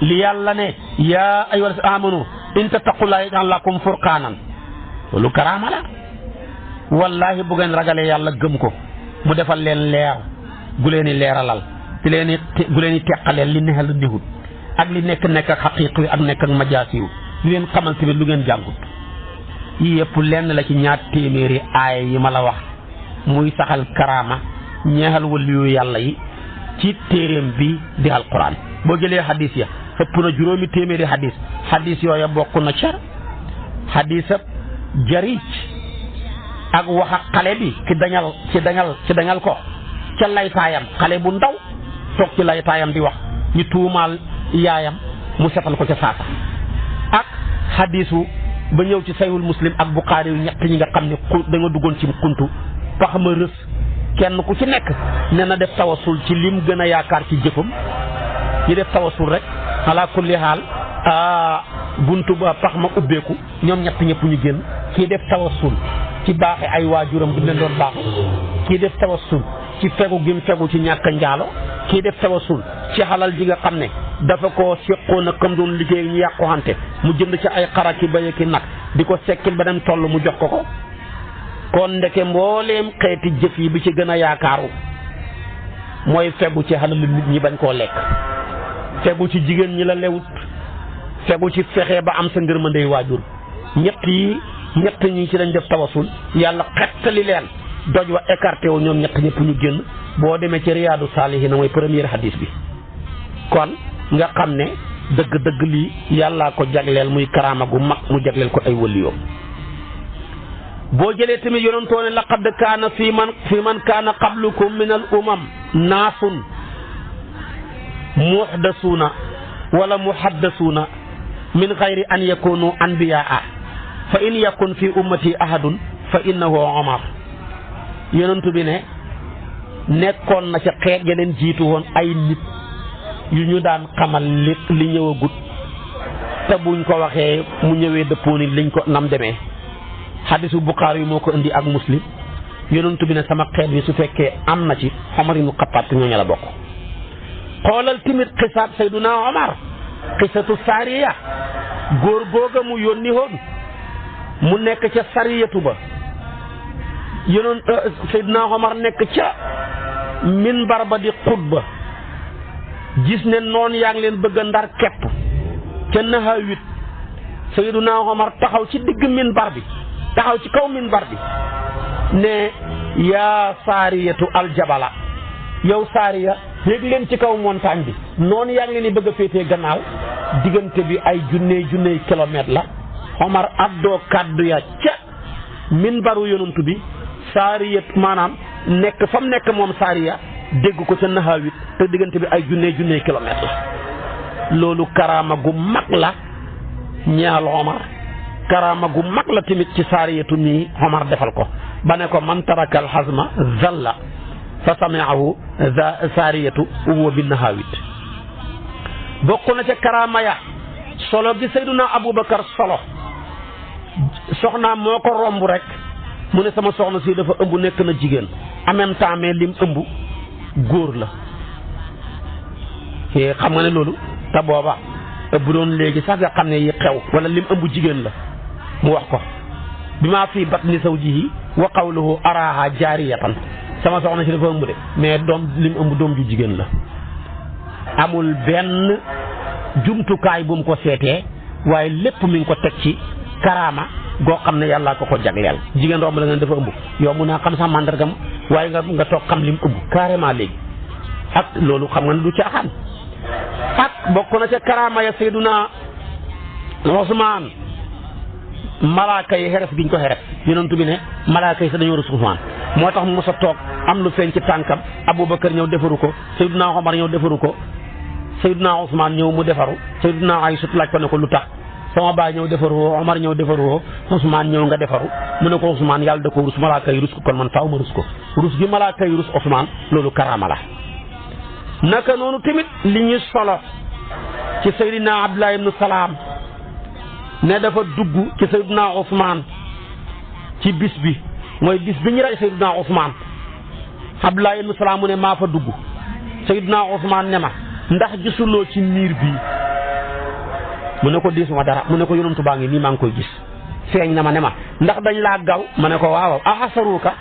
li yàlla ne yaa ayyuhal amanu in tattaqullaaha yaj'al lakum furqaanan loolu karaama la wallaahi bu ngeen ragalee yàlla gëm ko mu defal leen leer gu leen di leeralal gu leen di teqaleel li neexal la nihut ak li nekk ak xaqiiqi ak nekk ak majaasiw li leen xamal tamit lu ngeen jàngut yii yëpp lenn la ci ñaar téeméeri aaya yi ma la wax muy saxal karaama ñeexal waliyu yàlla yi ci téeréem bi di alquran boo jëlee hadis ya ëpp na juróomi téeméeri hadis yooya bokk na ca hadisab Jariij ak wax ak xale bi ci dañal ko ca laytaayam xale bu ndaw toog ci laytaayam di wax ñu tuumaal yaayam mu setal ko ca saasa ak hadisu ba ñëw ci saywul Muslim ak Buxaari yu ñett ñi nga xam ne da nga duggoon ci xuntu pax ma rës kenn ku ci nekk ne na def tawasul ci lim gën a yaakaar ci jëfam ñi def tawasul rek ala kulli haal buntu ba pax ma ubbeeku ñoom ñett ñëpp ñu génn kii def tawasul ci baaxe ay waajuram gi leen doon baaxe kii def tawasul ci fegu gim fegu ci ñàkk njaalo kii def tawasul ci xalal ji nga xam ne dafa ko seqoon ak kam doon liggéey ñu yàquwante mu jënd ci ay xara ki béy ki nag di ko sekkil ba dem toll mu jox ko kon ndeke mbooleem xeeti jëf yi bi ci gën a yaakaaru mooy fegu ci xalal nit ñi bañ koo lekk fegu ci jigéen ñi la lewut fegu ci fexe ba am sa ngërmandey waajur ñett ñi ci lañ def tawasul yàlla xettali leen doj wa écarté wu ñoom ñett ñëpp ñu génn boo demee ci riyaadu saalihiina mooy premier hadis bi kon nga xam ne dëgg-dëgg lii yàllaa ko jagleel muy karaama gu mag mu jagleel ko ay waliyoom boo jëlee tamit yonentoo ne laqad kaana fi man kaana qablukum min al umam naasun muhdasuuna wala muhaddasuuna min xayri an yakunu anbiyaa fa in yakun fi ummati ahadun fa innahu Omar yonentu bi ne nekkoon na ca xeet ya leen jiitu woon ay nit yu ñu daan xamal li ñëwagut te buñ ko waxee mu ñëwee dëppoo ni liñ ko nam demee. xadisu Buxaari yi moo ko indi ak Muslim yonent bi ne sama xeet bi su fekkee am na ci Omar ibnu Xattaab te ñooñu la bokk. xoolal tamit xisaab Sayduna Omar xisatu Saariya góor googa mu yónni woon mu nekk ca sariyatu ba yonent Sayduna Omar nekk ca minbar ba di xutba gis ne noonu yaa ngi leen bëgg a ndar kepp ca Nahawit Sayduna Omar taxaw ci digg minbar bi taxaw ci kaw minbar bi ne yaa saariyatu aljabala yow saariya yéeg leen ci kaw montagne bi noonu yaa ngi leen di bëgg a féetee gannaaw diggante bi ay junney kilomètre la Omar addoo kàddu ya ca minbaru yonantu bi saariyat maanaam nekk fa mu nekk moom saariya dégg ko ca Nahawit te diggante bi ay junney kilomètre la loolu karaama gu mag la ñaal Omar karaama gu mag la tamit ci saariyatu nii Omar defal ko ba ne ko man taraka alxasma zalla fa samiahu saariyatu huwa bi Nahawit bokk na ca karaama ya solo gi Sayduna Aboubacar solo soxnaam moo ko romb rek mu ne sama soxna si dafa ëmb nekk na jigéen en même temps mais lim ëmb góor la xam nga ne loolu te booba bu doon léegi sax nga xam ne yi xew wala lim ëmb jigéen la mu wax ko bi maa fii batni zawjihi wa qawluhu araha jaariyatan sama soxna si dafa ëmb de mais doom lim ëmb doom ju jigéen la amul benn jumtukaay bu mu ko seetee waaye lépp mi ngi ko teg ci karaama goo xam ne yàllaa ko jagleel jigéen romb la nga dafa ëmb yow mun naa xam sax màndargam waaye nga toog xam lim ëmb carrément léegi ak loolu xam nga ne du caaxaan ak bokk na ca karaama ya Seyduna Usmaan malaaka yi xeres giñ ko xeres yonent bi ne malaaka yi sax dañoo rus Usmaan moo tax mu mos a toog am lu feeñ ci tànkam Aboubacar ñëw defaru ko Seyduna Omar ñëw defaru ko Seyduna Usmaan ñëw mu defaru Seyduna Aysa laaj ko ne ko lu tax sama baay ñëw defaru woo Omar ñëw defaru woo Usmaan ñëw nga defaru mu ne ko Usmaan yàlla da ko rus malaaka yi rus ko kon man faaw ma rus ko rus gi malaaka yi rus Usmaan loolu karaama la naka noonu tamit li ñu solo ci Seydina Abdullah ibnu Salaam ne dafa dugg ci Seydina Usmaan ci bis bi mooy bis bi ñu rey Seydina Usmaan Abdullah ibnu Salaam mu ne maa fa dugg Seydina Usmaan ne ma ndax gisuloo ci miir bii mu ne ko diisuma dara mu ne ko yonantu baa ngi nii maa ngi koy gis feeñ na ma ne ma ndax dañ laa gaw ma ne ko waaw a asaruka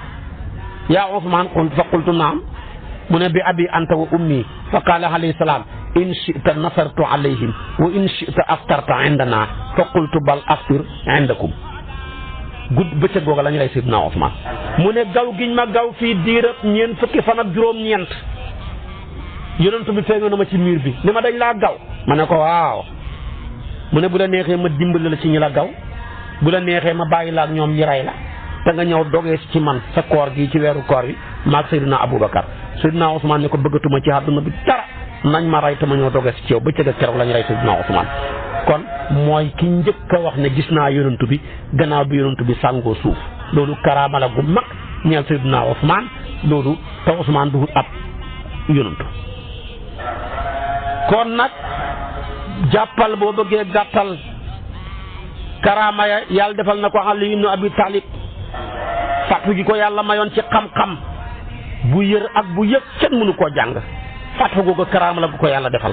yaa Usmaan fa qultu naam mu ne bi abi anta wa ummi fa qaala alayhi salaam in shi'ta nasartu alayhim wa in shi'ta aftarta indana fa qultu bal aftir indakum bëccëg googa la ñu lay Seydina Usmaan mu ne gaw giñ ma gaw fii diirab ñeent fukki fan ak juróom-ñeent yonent bi feeñoo na ma ci miir bi ni ma dañ laa gaw ma ne ko waaw mu ne bu la neexee ma dimbali la ci ñi la gaw bu la neexee ma bàyyi la ak ñoom ñi rey la te nga ñëw dogee ci man sa koor gi ci weeru koor bi maag Seydina Aboubacar Seydina Usmaan ne ko bëggatuma ci àdduna bi dara nañ ma rey te ma ñëw dogee ci yow bëccëg ak keroog la ñu rey Seydina Usmaan kon mooy ki njëkk a wax ne gis naa yonent bi gannaaw bi yonent bi sàngoo suuf loolu karaama la gu mag ñeel Seydina Usmaan loolu te Usmaan duhut ab yonent kon nag jàppal boo bëggee gàttal karaama ya yàlla defal na ko Ali ibnu Abi Talib fàttu gi ko yàlla mayoon ci xam-xam bu yër ak bu yëg kenn mënu koo jàng fàttu googu karaama la gu ko yàlla defal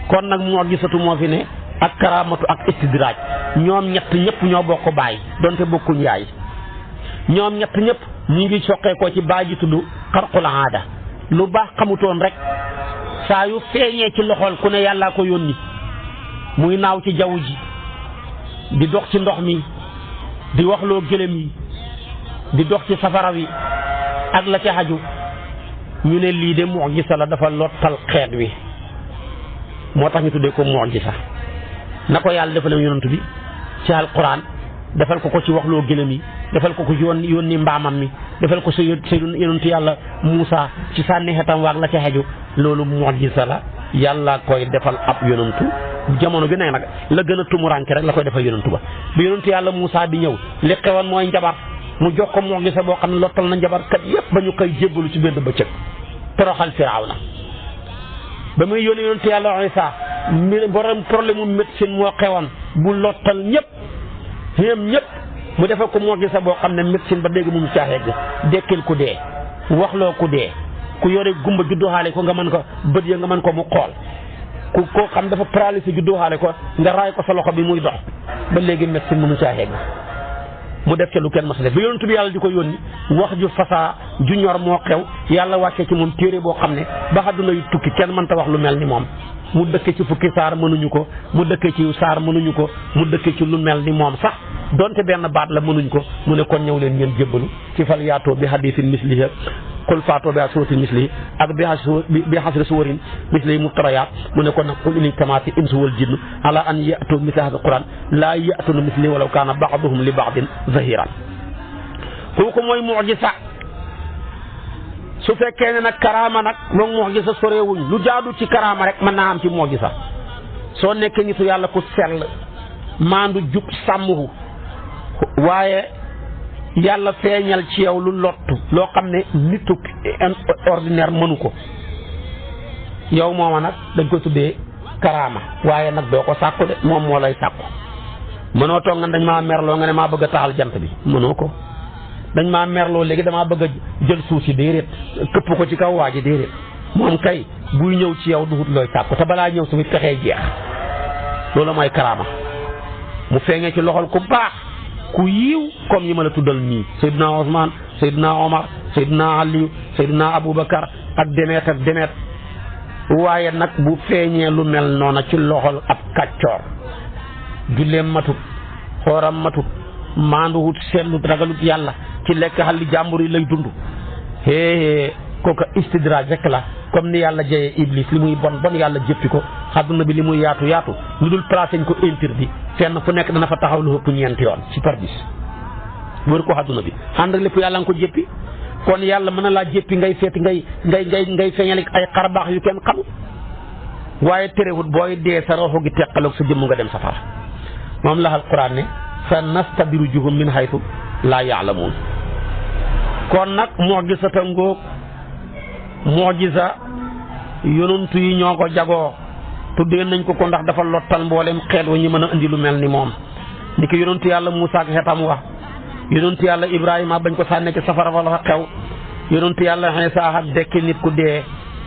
kon nag moo gisatu moo fi ne ak karaamatu ak istidraaj ñoom ñett ñëpp ñoo bokk baay donte bokkuñ yaay ñoom ñett ñëpp ñu ngi soqee ko ci baay ji tudd xarqul aada lu baax xamutoon rek saa yu feeñee ci loxol ku ne yàllaa ko yónni muy naaw ci jaww ji di dox ci ndox mi di waxloo gëlëm yi di dox ci safara wi ak la ca xaju ñu ne lii de mu'jiza la dafa lottal xeet wi moo tax ñu tuddee ko mu'jiza na ko yàlla defal yonent bi ci alquran defal ko ci waxloo gëlëm yi defal ko yónni mbaamam mi defal ko sa yonent yàlla Muusa ci sànni xetam waag la ca xaju loolu mu'jiza la yàlla koy defal ab yonantu jamono bi ne nag la gën a tumuranke rek la koy defal yonantu ba bi yonantu yàlla Muusa di ñëw li xewoon mooy njabar mu jox ko mu'jiza boo xam ne lottal na njabarkat yépp ba ñu koy jébbalu ci benn bëccëg toroxal Firawna ba muy yónni yonent yàlla Isa borom problème mu médecine moo xewoon bu lottal ñëpp mu defal ko moo gisa boo xam ne médecine ba dégg mu caa yegg dekkil ku dee waxloo ku dee ku yore gumba judduwaale ko nga mën ko bët ya nga mën ko mu xool ku koo xam dafa paralysé judduwaale ko nga raay ko sa loxo bi muy dox ba léegi médecine mënu caa yegg mu def ca lu kenn mos a def bi yonent bi yàlla di ko yónni wax ju fasaa ju ñor moo xew yàlla wàccee ci moom téere boo xam ne ba àdduna yu tukki kenn mënta wax lu mel ni moom mu dëkke ci fukki saar mënuñu ko mu dëkke ci saar mënuñu ko mu dëkke ci lu mel ni moom sax donte benn baat la mënuñ ko mu ne kon ñëw leen ngeen jébbalu ci fal yaatoo bi hadiisin mislihi qul faatoo bi suuratin mislihi ak bi hasri suwarin mislihi muftariyaat mu ne kon nag qul in ijtamaati insu wal jinnu ala an ya'tuu misla haazal qur'aan laa ya'tuuna mislihi walaw kaana ba'duhum li ba'din zahiiran kooku mooy mu'jiza su fekkee ne nag karaama nag moom mu'jiza sorewuñ lu jaadu ci karaama rek mën naa am ci mu'jiza soo nekkee nitu yàlla ku sell maandu jub sàmmuhu waaye yàlla feeñal ci yow lu lottu loo xam ne nitu ordinaire mënu ko yow mooma nag dañ ko tuddee karaama waaye nag doo ko sàkku de moom moo lay sàkku mënoo toog nga dañ maa merloo nga ne maa bëgg a taxal jant bi mënoo ko dañ maa merloo léegi damaa bëgg a jël suuf si déedéet këpp ko ci kaw waa ji déedéet moom kay buy ñëw ci yow duhut looy sàkku te balaa ñëw tamit fexee jeex loolu mooy karaama mu feeñee ci loxol ku baax ku yiiw comme yi ma la tuddal nii Seydina Ousmane Seydina Omar Seydina Aliou Seydina Aboubacar ak demeet waaye nag bu feeñee lu mel noona ci loxol ab kàccoor julleem matut xooram matut maanduwut seetlut ragalut yàlla ci lekk xalli jàmbur yi lay dund kooka istidraaj rek la comme ni yàlla jayee iblis li muy bon yàlla jëppi ko àdduna bi li muy yaatu lu dul placé ñu ko interdit fenn fu nekk dana fa taxaw lu ëpp ñeenti yoon ci par bis wër ko àdduna bi ànd ak lépp yàlla nga ko jëppi kon yàlla mën na laa jëppi ngay feeti ngay feeñal ay xarbaax yu kenn xamul waaye terewut booy dee sa roxo gi teqaloog sa jëmm nga dem safara moom la alquran ne sa nastadrijuhum min haythu laa ya'lamuun kon nag mu'jizata ngoog mu'jiza yonantu yi ñoo ko jagoo tuddee nañ ko ndax dafa lottal mboolem xeet wa ñu mën a indi lu mel ni moom ni ki yonantu yàlla Muusaa ak xetam wax yonantu yàlla Ibrahima bañ ko sànnee ci safara fa la fa xew yonantu yàlla Iisaa ak dekki nit ku dee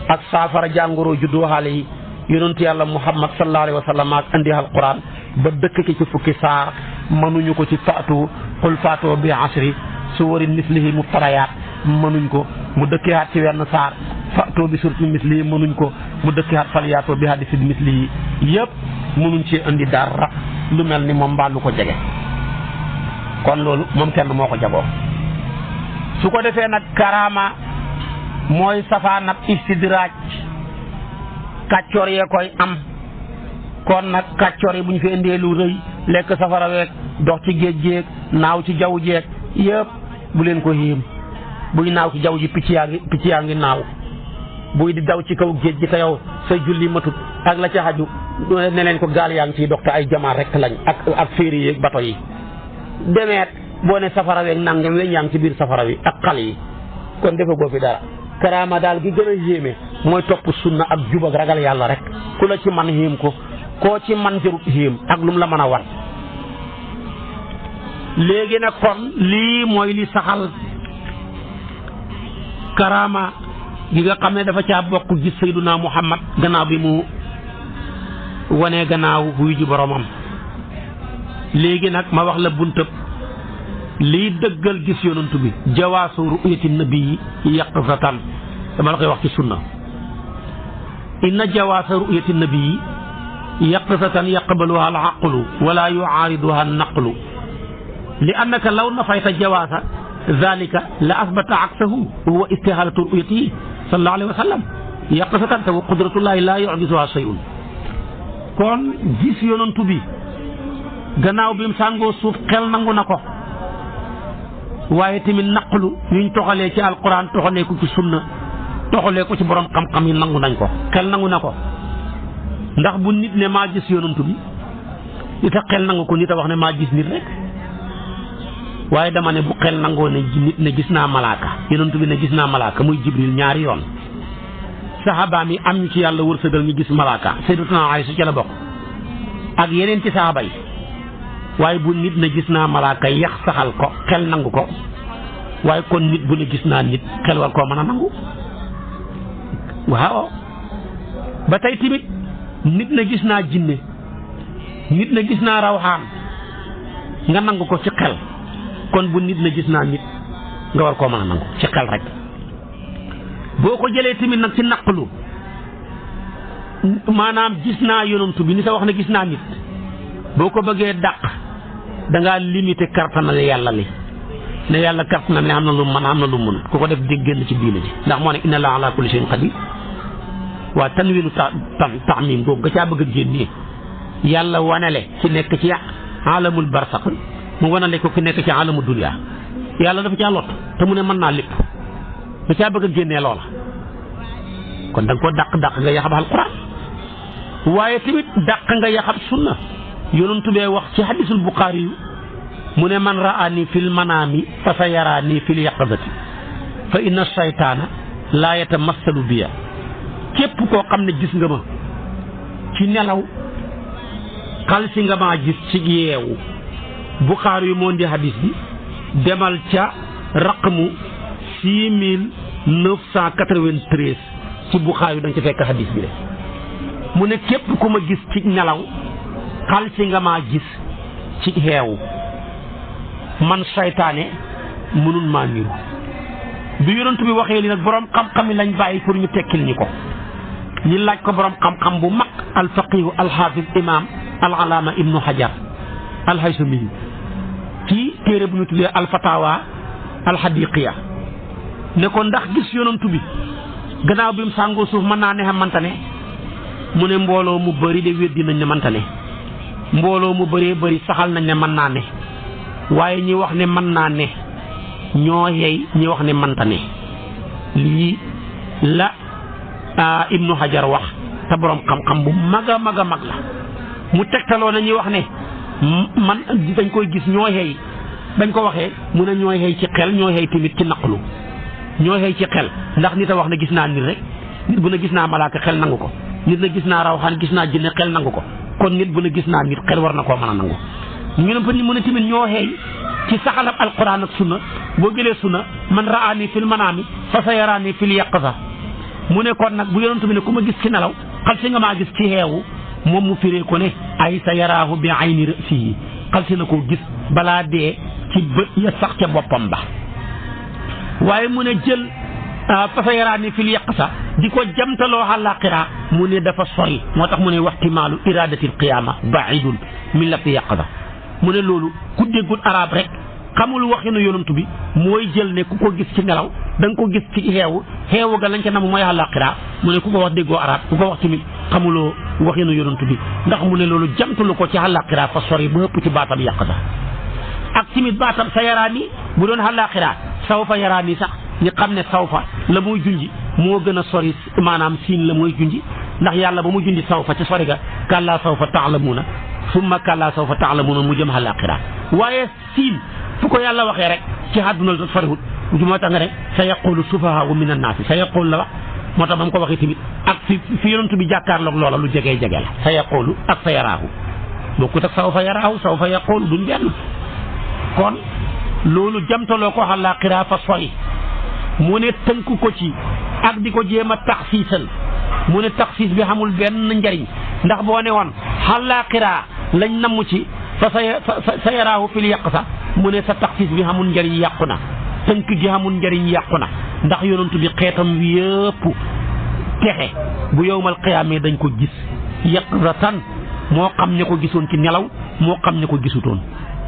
ak saafara jàngoro juddu xale yi yonantu yàlla Muhammad sallallahu alayhi wa sallam ak indi alquran ba dëkk ci fukki saar mënuñu ko ci qul faatoo bi asri suwarin mislihi muftariyaat mënuñ ko mu dëkkiwaat ci wenn saar faatoo bi surti mislihi mënuñ ko mu dëkkiwaat falyaatoo bi hadiisin mislihi yëpp mënuñ ci indi dara lu mel ni moom mbaa lu ko jege kon loolu moom kenn moo ko jagoo su ko defee nag karaama mooy safaan ak istidraaj kàccoor yee koy am kon nag kàccoor yi bu ñu fi indee lu rëy lekk safara week dox ci géej géej naaw ci jaww jeeg yëpp bu leen ko yéem buy naaw ci jaww ji picc yaa ngi naaw buy di daw ci kaw géej gi te yow sa julli matut ak la ca xaju ne leen ko gaal yaa ngi ciy dox te ay jamaar rek lañ ak féeri yi bato yi demeet boo ne safara week nangam weñ yaa ngi ci biir safara wi ak xal yi kon defe goo fi dara karaama daal gi gën a yéeme mooy topp sunna ak jub ak ragal yàlla rek ku la ci man yéem ko koo ci man jarut yéem ak lu mu la mën a war léegi nag kon lii mooy li saxal karaama gi nga xam ne dafa caa bokk gis Sayyiduna Muhammad gannaaw bi mu wanee gannaaw wuy ji boromam léegi nag ma wax la buntab lii dëggal gis yonantu bi jawaasu ru'yati nabii yaqzatan dama la koy wax ci sunna inna jawaasa ru'yati nabii yaqzatan yaqbaluha al aqlu wala yu'aariduha an naqlu li annaka law nafayta jawaasa zalika la asbata aksahu huwa istihaalatu ru'yatihi sallallahu alayhi wa sallam yaqzatan wa qudratullahi la yu'jizuha shay'un kon gis yonantu bi gannaaw bi mu sàngoo suuf xel nangu na ko waaye tamit naqlu yuñ toxalee ci alquran toxalee ko ci sunna toxalee ko ci borom xam-xam yi nangu nañ ko xel nangu na ko ndax bu nit ne maa gis yonantu bi nit a xel nangu ko nit a wax ne maa gis nit rek waaye dama ne bu xel nangoo ne nit ne gis naa malaaka yonantu bi ne gis naa malaaka muy jibril ñaari yoon saxaabaam yi am ñu ci yàlla wërsëgal ñu gis malaaka sayyidatuna Aysa ca la bokk ak yeneen ci saxaaba yi waaye bu nit na gis naa malaaka yax saxal ko xel nangu ko waaye kon nit bu ne gis naa nit xel war koo mën a nangu waaw ba tey tamit nit na gis naa jinne nit na gis naa rawxaan nga nangu ko ci xel kon bu nit na gis naa nit nga war koo mën a nangu ci xel rek boo ko jëlee tamit nag ci naqlu maanaam gis naa yonantu bi ni sa wax ne gis naa nit boo ko bëggee dàq dangaa limité kartanal yàlla li ne yàlla kartanal ne am na lu mën am na lu mën ku ko def dégg génn ci diine ji ndax moo ne inna allaha ala kulli shay'in qadir waa tanwiinu taamim googu nga caa bëgg a génnee yàlla wanale ci nekk ci alamul barsaq mu wanale ko ki nekk ci alamu dunya yàlla dafa caa lot te mu ne mën naa lépp nga caa bëgg a génnee loola kon da nga ko dàq nga yaxab alquran waaye tamit dàq nga yaxab sunna yonentu bee wax ci hadisul buxaari yu mu ne man raani fil manaami fa sa yaraani fil yaqazati fa inna shaytaana laa yatamassalu biya képp koo xam ne gis nga ma ci nelaw xal si nga maa gis ci yeewu buxaari yu moo ndi hadis bi demal ca raqmu 6993 ci buxaari yu da nga ci fekk hadis bi de mu ne képp ku ma gis ci nelaw xal si nga maa gis ci xeewu man saytaane mënul maa niru bi yonent bi waxee li nag borom xam-xam yi lañ bàyyi pour ñu tekkil ñi ko ñi laaj ko borom xam-xam bu mag alfaqihu alxaafis imam alalaama ibnu hajar alhaysami ci téere bu ñu tuddee alfatawa alhadiqiya ne ko ndax gis yonent bi gannaaw bi mu sàngoo suuf mën naa ne xamante ne mu ne mbooloo mu bëri de weddi nañ ne mante ne mbooloo mu bëree bëri saxal nañ ne mën naa ne waaye ñi wax ne mën naa ne ñoo yey ñi wax ne manta ne lii la ibnu hajar wax te borom xam-xam bu mag a mag a mag la mu tegtaloo na ñi wax ne man dañ koy gis ñoo yey bañ ko waxee mu ne ñoo yey ci xel ñoo yey tamit ci naqlu ñoo yey ci xel ndax nit a wax ne gis naa nit rek nit bu ne gis naa malaaka xel nangu ko nit na gis naa rawxaan gis naa jinne xel nangu ko kon nit bu ne gis naa nit xel war na koo mën a nangu ñu ne mu ne tamit ñoo xeey ci saxalab alquran ak sunna boo jëlee sunna man raani fil manaami fa sa yaraani fil yaqza mu ne kon nag bu yonent bi ne ku ma gis ci nelaw xal si nga maa gis ci xeewu moom mu firee ko ne ay sa yaraahu bi ayni ra'sihi xal si na koo gis balaa dee ci bët ya sax ca boppam ba waaye mu ne jël fa sa yaraani fil yaqza di ko jamtaloo àllaaxira mu ne dafa sori moo tax mu ne waxtimaalu iradatil qiyaama baidun min lafzi yaqza mu ne loolu ku déggul arab rek xamul waxinu yonantu bi mooy jël ne ku ko gis ci nelaw da nga ko gis ci xeewu ga lañ ca nam mooy àllaaxira mu ne ku ko wax déggoo arab ku ko wax tamit xamuloo waxinu yonantu bi ndax mu ne loolu jamtalu ko ci àllaaxira fa sori ba ëpp ci baatam yaqza ak tamit baatam sa yaraani bu doon àllaaxira sawfa yaraani sax ñi xam ne sawfa la muy junji moo gën a sori maanaam siin la mooy junji ndax yàlla ba mu junji sawfa ci sori ga kàllaa sawfa taalamuuna summa kàllaa sawfa taalamuuna mu jëm àllaaxira waaye siin fu ko yàlla waxee rek ci àdduna la soriwut moo tax nga ne sa yaqulu sufahaau min annaasi sa yaqulu la wax moo tax ba mu ko waxee tamit ak fi yonent bi jàkkaarloog loola lu jege la sa yaqulu ak sa yaraahu bokkut ak sawfa yaraahu sawfa yaqulu duñ benn kon loolu jamtaloo ko àllaaxira fa sori mu ne tënk ko ci ak di ko jéem a taxsiisal mu ne taxsiis bi xamul benn njariñ ndax boo ne woon àllaaxira lañ namm ci fa sa yaraahu fil yaqza mu ne sa taxsiis bi xamul njariñ yàqu na tënk gi xamul njariñ yàqu na ndax yonantu bi xeetam wi yëpp texe bu yowmal qiyaamee dañ ko gis yaqzatan moo xam ne ko gisoon ci nelaw moo xam ne ko gisutoon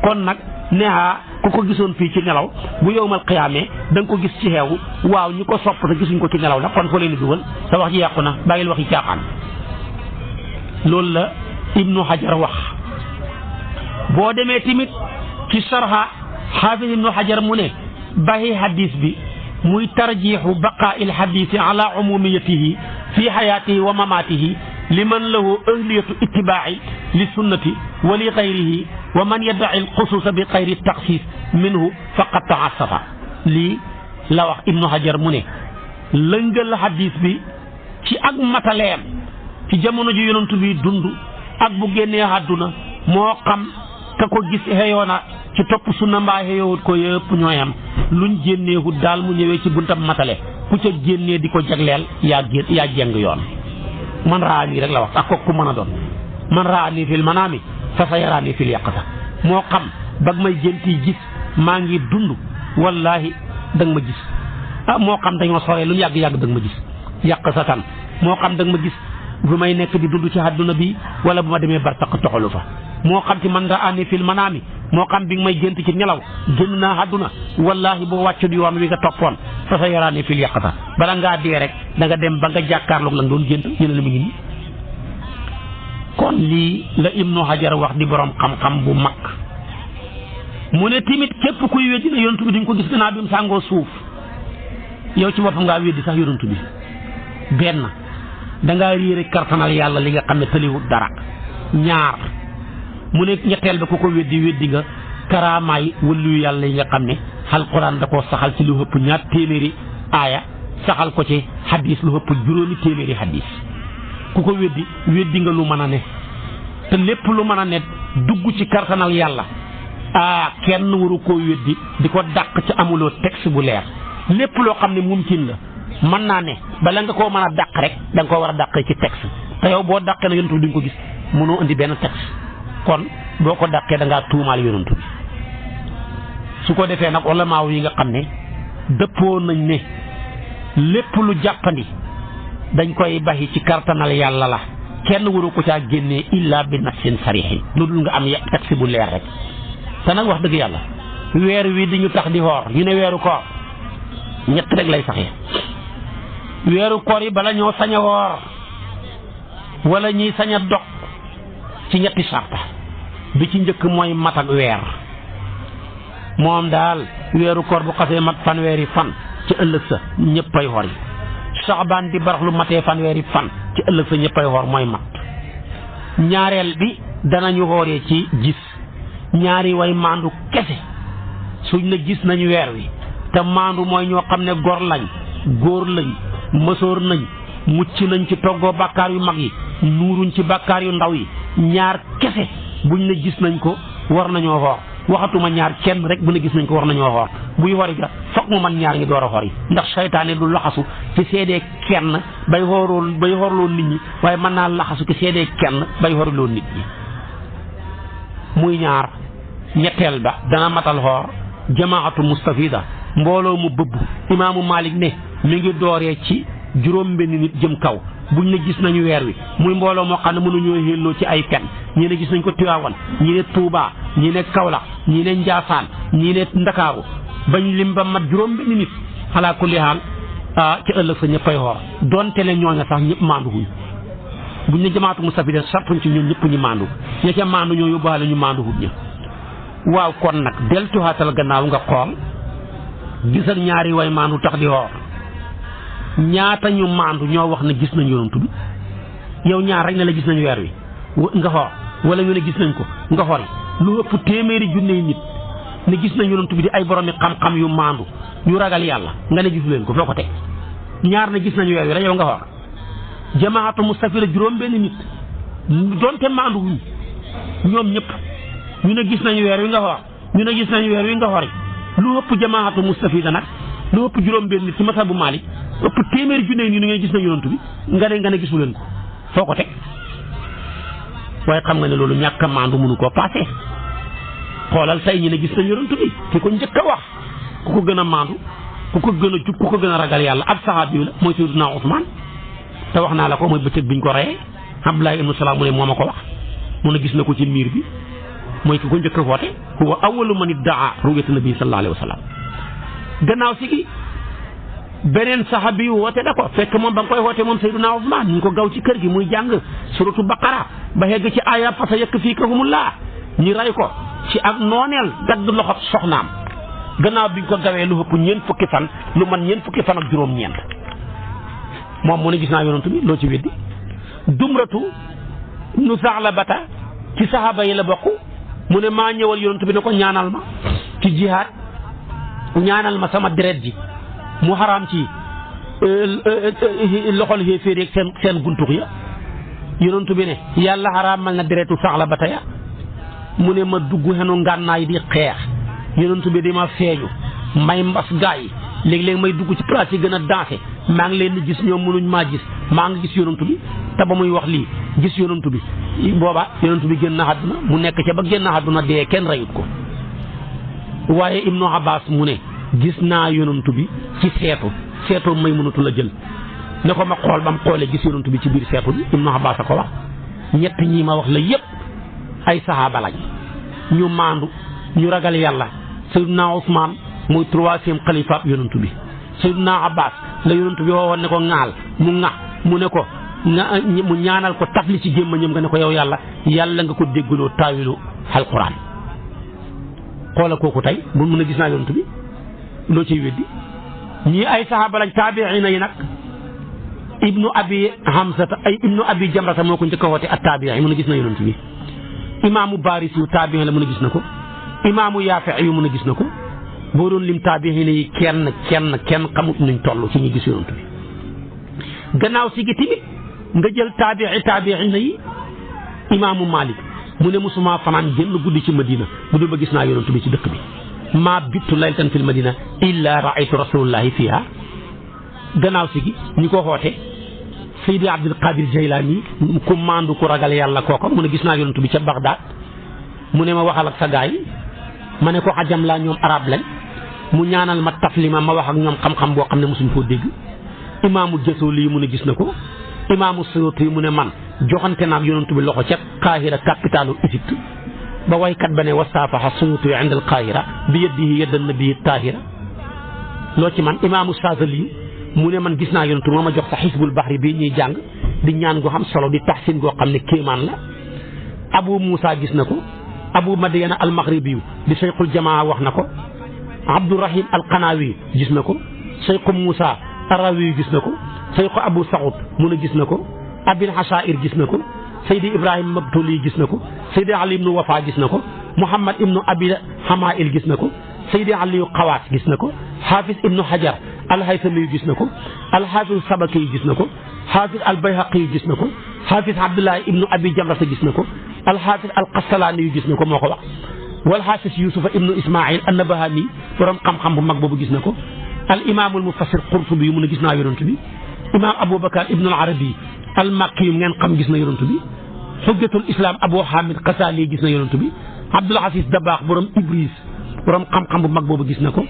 kon nag neha ku ko gisoon fii ci nelaw bu yowmal qiyaamee da nga ko gis ci xeewu waaw ñi ko sopp te gisuñ ko ci nelaw nag kon foo leen di dugal sa wax ji yàqu na bàyyil waxi caaxaan loolu la ibnu hajar wax boo demee tamit ci sarha xaafis ibnu hajar mu ne baxi hadis bi muy tarjiixu baqaa il hadisi ala umumiyatihi fi xayaatihi wa mamaatihi liman lahu ahliyatu ittibaaci li sunnati wa li gayrihi wa man yaddaci alxusuusa bi gayri taxsiis minhu faqad taassafa lii la wax ibnu hajar mu ne lëngal hadis bi ci ak mataleem ci jamono ji yonent bi dund ak bu génnee àdduna moo xam ka ko gis xeyoona ci topp sunna mbaa xeyoowut ko yëpp ñooyam luñ génneewut daal mu ñëwee ci buntam matale ku ca génnee di ko jagleel yaa jeng yoon man raa nii rek la wax ak ko ku mën a doon man raa nii fil manaami fa sayara nii fil yaqasa moo xam bag may génti gis maa ngi dund wallaahi danga ma gis moo xam dañoo soree lu yàgg-yàgg danga ma gis yàq sa tan moo xam danga ma gis bu may nekk di dund ci àdduna bi wala bu ma demee barsaq toxalu fa moo xam ci man raa nii fil manaami moo xam bi nga may gént ci nelaw génn naa àdduna wallaahi boo wàccu di yoon wi nga toppoon fa sa yoraani fil yàqata bala ngaa dee rek da nga dem ba nga jàkkaarloog la nga doon gént ñu ne la mu ngi nii kon lii la Ibnu Hajar wax di borom xam-xam bu mag mu ne timit képp kuy weddi ne yonent bi duñ ko gis gannaaw bi mu sàngoo suuf yow ci boppam ngaa weddi sax yonent bi benn dangaa réere kartanal yàlla li nga xam ne tëliwut dara ñaar mu ne ñetteel ba ku ko weddi nga karaamaay wëllu yàlla yi nga xam ne alquran da koo saxal ci lu ëpp 2 téeméeri aaya saxal ko ci hadis lu ëpp 5 téeméeri hadis ku ko weddi nga lu mën a ne te lépp lu mën a ne dugg ci kartanal yàlla kenn waru koo weddi di ko dàq ci amuloo texte bu leer lépp loo xam ne mumkin la mën naa ne bala nga koo mën a dàq rek da nga koo war a dàqee ci texte te yow boo dàqee na yonent bi duñ ko gis mënoo indi benn texte kon boo ko dàqee da ngaa tuumaal yonent bi su ko defee nag ulamaaw yi nga xam ne dëppoo nañ ne lépp lu jàppandi dañ koy baxi ci kartanal yàlla la kenn waru ko caa génnee illa bi nafsin sarihin lu dul nga am texte bu leer rek te nag wax dëgg yàlla weer wi di ñu tax di xoor ñu ne weeru koor ñett rek lay saxee weeru koor yi bala ñoo sañ a woor wala ñuy sañ a dog ci ñetti sarta bi ci njëkk mooy mat ak weer moom daal weeru koor bu xasee mat fanweeri fan ci ëllëg sa ñëppay xor yi saxbaan di barax lu matee fanweeri fan ci ëllëg sa ñëppay xor mooy mat ñaareel bi danañu xooree ci gis ñaari way maandu kese suñ ne gis nañu weer wi te maandu mooy ñoo xam ne gor lañ góor lañ mësoor nañ mucc nañ ci toggoo bàkkaar yu mag yi nuuruñ ci bàkkaar yu ndaw yi ñaar kese buñ ne gis nañ ko war nañoo xoor waxatuma ñaar kenn rek bu ne gis nañ ko war nañoo xoor buy xori ga foog mu man ñaar ngi door a xor yi ndax seytaane du laxasu ci seedee kenn bay xorloo nit ñi waaye mën naa laxasu ci seedee kenn bay xorloo nit ñi muy ñaar ñetteel ba dana matal xoor jamaatu mustafida mbooloo mu bëbb imaamu Malik ne mi ngi dooree ci juróom benn nit jëm kaw buñ ne gis nañu weer wi muy mbooloo moo xam ne mënuñoo xélloo ci ay pen ñii ne gis nañ ko Tiwaawan ñii ne Tuubaa ñii ne Kawlax ñii ne Njaasaan ñii ne Ndakaaru bañ lim ba mat juróom benn nit xalaa kulli haal ci ëllëg sa ñëppay xoor donte ne ñooña sax ñëpp maandu wuñ buñ ne jamaatu mustafida sartuñ ci ñoom ñëpp ñu maandu ña ca maandu ñoo yóbbaale ñu maandu wut ña waaw kon nag deltuwaatal gannaaw nga xool gis ak ñaari way maandu tax di xoor ñaata ñu maandu ñoo wax ne gis nañ yonent bi yow ñaar rek ne la gis nañ weer wi nga xoor wala ñu ne gis nañ ko nga xori lu ëpp téeméeri junne nit ne gis nañ yonent bi di ay boromi xam-xam yu maandu yu ragal yàlla nga ne gisu leen ko foo ko teg ñaar ne gis nañ weer wi rek yow nga xoor jamaatu mustafida juróom benn nit donte maandu wuñ ñoom ñëpp ñu ne gis nañ weer wi nga xoor ñu ne gis nañ weer wi nga xori lu ëpp jamaatu mustafida nag lu ëpp juróom benn nit ci masabu Maalik ëpp téeméeri junne yi ñu ne gis nañ yonent bi nga ne gisu leen ko foo ko teg waaye xam nga ne loolu ñàkk a maandu mënu koo paase xoolal tey ñi ne gis nañ yonent bi ki ko njëkk a wax ku ko gën a maandu ku ko gën a jub ku ko gën a ragal yàlla ab saxaabi la mooy Sayyiduna Usmaan te wax naa la ko mooy bëccëg biñ ko reyee Abdullah ibnu Salaam mu ne moo ma ko wax mu ne gis na ko ci miir bi mooy ki ko njëkk a woote huwa awwalu man iddaa ru'yata nabi sallallahu alayhi wa sallam gannaaw si gi beneen saxaabi yu woote da ko fekk moom ba nga koy woote moom Sayyiduna Usmaan ñu ngi ko gaw ci kër gi muy jàng suratu Baqara ba yegg ci aaya fa sayakfikahumullah ñi ray ko ci ak nooneel dagg loxo soxnaam gannaaw biñ ko gawee lu ëpp ñeent fukki fan lu man ñeent fukki fan ak juróom-ñeent moom mu ne gis naa yonent bi loo ci weddi Dumratu nu Sa'labata ci saxaaba yi la bokk mu ne maa ñëwal yonent bi ne ko ñaanal ma ci jihaad ñaanal ma sama deret ji mu xaraam ci loxol xéeféer yeeg seen guntux ya yonent bi ne yàlla xaraamal na deretu saxla ba taya mu ne ma dugg xenu ngànnaay di xeex yonent bi di ma feeñu may mbas gaa yi léeg-léeg may dugg ci place yi gën a dansé maa ngi leen di gis ñoom mënuñ maa gis maa ngi gis yonent bi te ba muy wax lii gis yonent bi booba yonent bi génn àdduna mu nekk ca ba génn àdduna dee kenn reyut ko waaye Ibnu Abbas mu ne gis naa yonent bi ci seetu may mënatu la jël ne ko ma xool ba mu xoolee gis yonent bi ci biir seetu bi Ibnu Abbas a ko wax ñett ñii ma wax la yépp ay saxaaba lañ ñu maandu ñu ragal yàlla Sayyiduna Usmaan mooy troisième xalifa yonent bi Sayyiduna Abbas la yonent bi waxoon ne ko ŋaal mu ŋax mu ne ko mu ñaanal ko tafli ci gémmañam nga ne ko yow yàlla nga ko déggaloo taawilu alquran xoola kooku tey bu mun a gis naa yonent bi loo ciy weddi ñii ay saxaaba lañ taabiina yi nag ibnu abi hamsata ay ibnu abi jamrata moo ko njëkk a woote ak taabii mun a gis na yonent bi imaamu baris yu taabii la mun a gis na ko imaamu yaafi yu mun a gis na ko boo doon lim taabiina yi kenn xamut nuñ toll ci ñi gis yonent bi gannaaw si gi tamit nga jël taabiina yi imaamu malik mu ne musuma fanaan génn guddi ci madina bu dul ba gis naa yonent bi ci dëkk bi maa bittu laylatan fil madina illa raaytu rasulullahi fiha gannaaw si gi ñi ko xoote Seydi Abdul Qadir Jaylaani ku maandu ku ragal yàlla kooko mu ne gis naa yonent bi ca Bagdad mu ne ma waxal ak sa gaay ma ne ko ajam laa ñoom arab lañ mu ñaanal ma taflima ma wax ak ñoom xam-xam boo xam ne mosuñ koo dégg imaamu Jasoli yi mu ne gis na ko imaamu Suyuti yi mu ne man joxante naag yonent bi loxo ca Qaahira capitalu Égypte ba waykat ba ne wasaafaha Suyuti inda al Qaahira bi yadihi yadda nabii taahira loo ci man imaamu Saazali mu ne man gis naa yonent moo ma jox sa xisbul baxri bii ñuy jàng di ñaan goo xam solo di taxsin goo xam ne kéemaan la Abu Moussa gis na ko Abu Madiana al Maghribi di Cheikhul Jamaa wax na ko Abdourahim al Qanawi gis na ko Cheikhu Moussa Arawi gis na ko Cheikhu Abu Saoud mu ne gis na ko Abil Hasair gis na ko Seydi Ibrahim Mabtuli gis na ko Seydi Ali ibnu Wafa gis na ko Muhammad ibnu Abi Hamail gis na ko Seydi Aliyu Xawaas gis na ko Hafiz ibnu Hajar al-Haythami gis na ko al-Hafiz Sabaki gis na ko Hafiz al-Bayhaqi gis na ko Hafiz Abdullah ibnu Abi Jamrata gis na ko al-Hafiz al-Qastalani gis na ko moo ko wax wal Hafiz Yusufa ibnu Ismail an-Nabahani borom xam-xam bu mag boobu gis na ko al-Imaamul Mufassir Qurtubi mu ne gis naa yonent bi Imaam Aboubacar ibnu al-Arabi al-Makki ngeen xam gis na yonent bi Hujjatul Islam Abu Hamid Qasali gis na yonent bi Abdul Aziz Dabakh borom Ibris borom xam-xam bu mag boobu gis na ko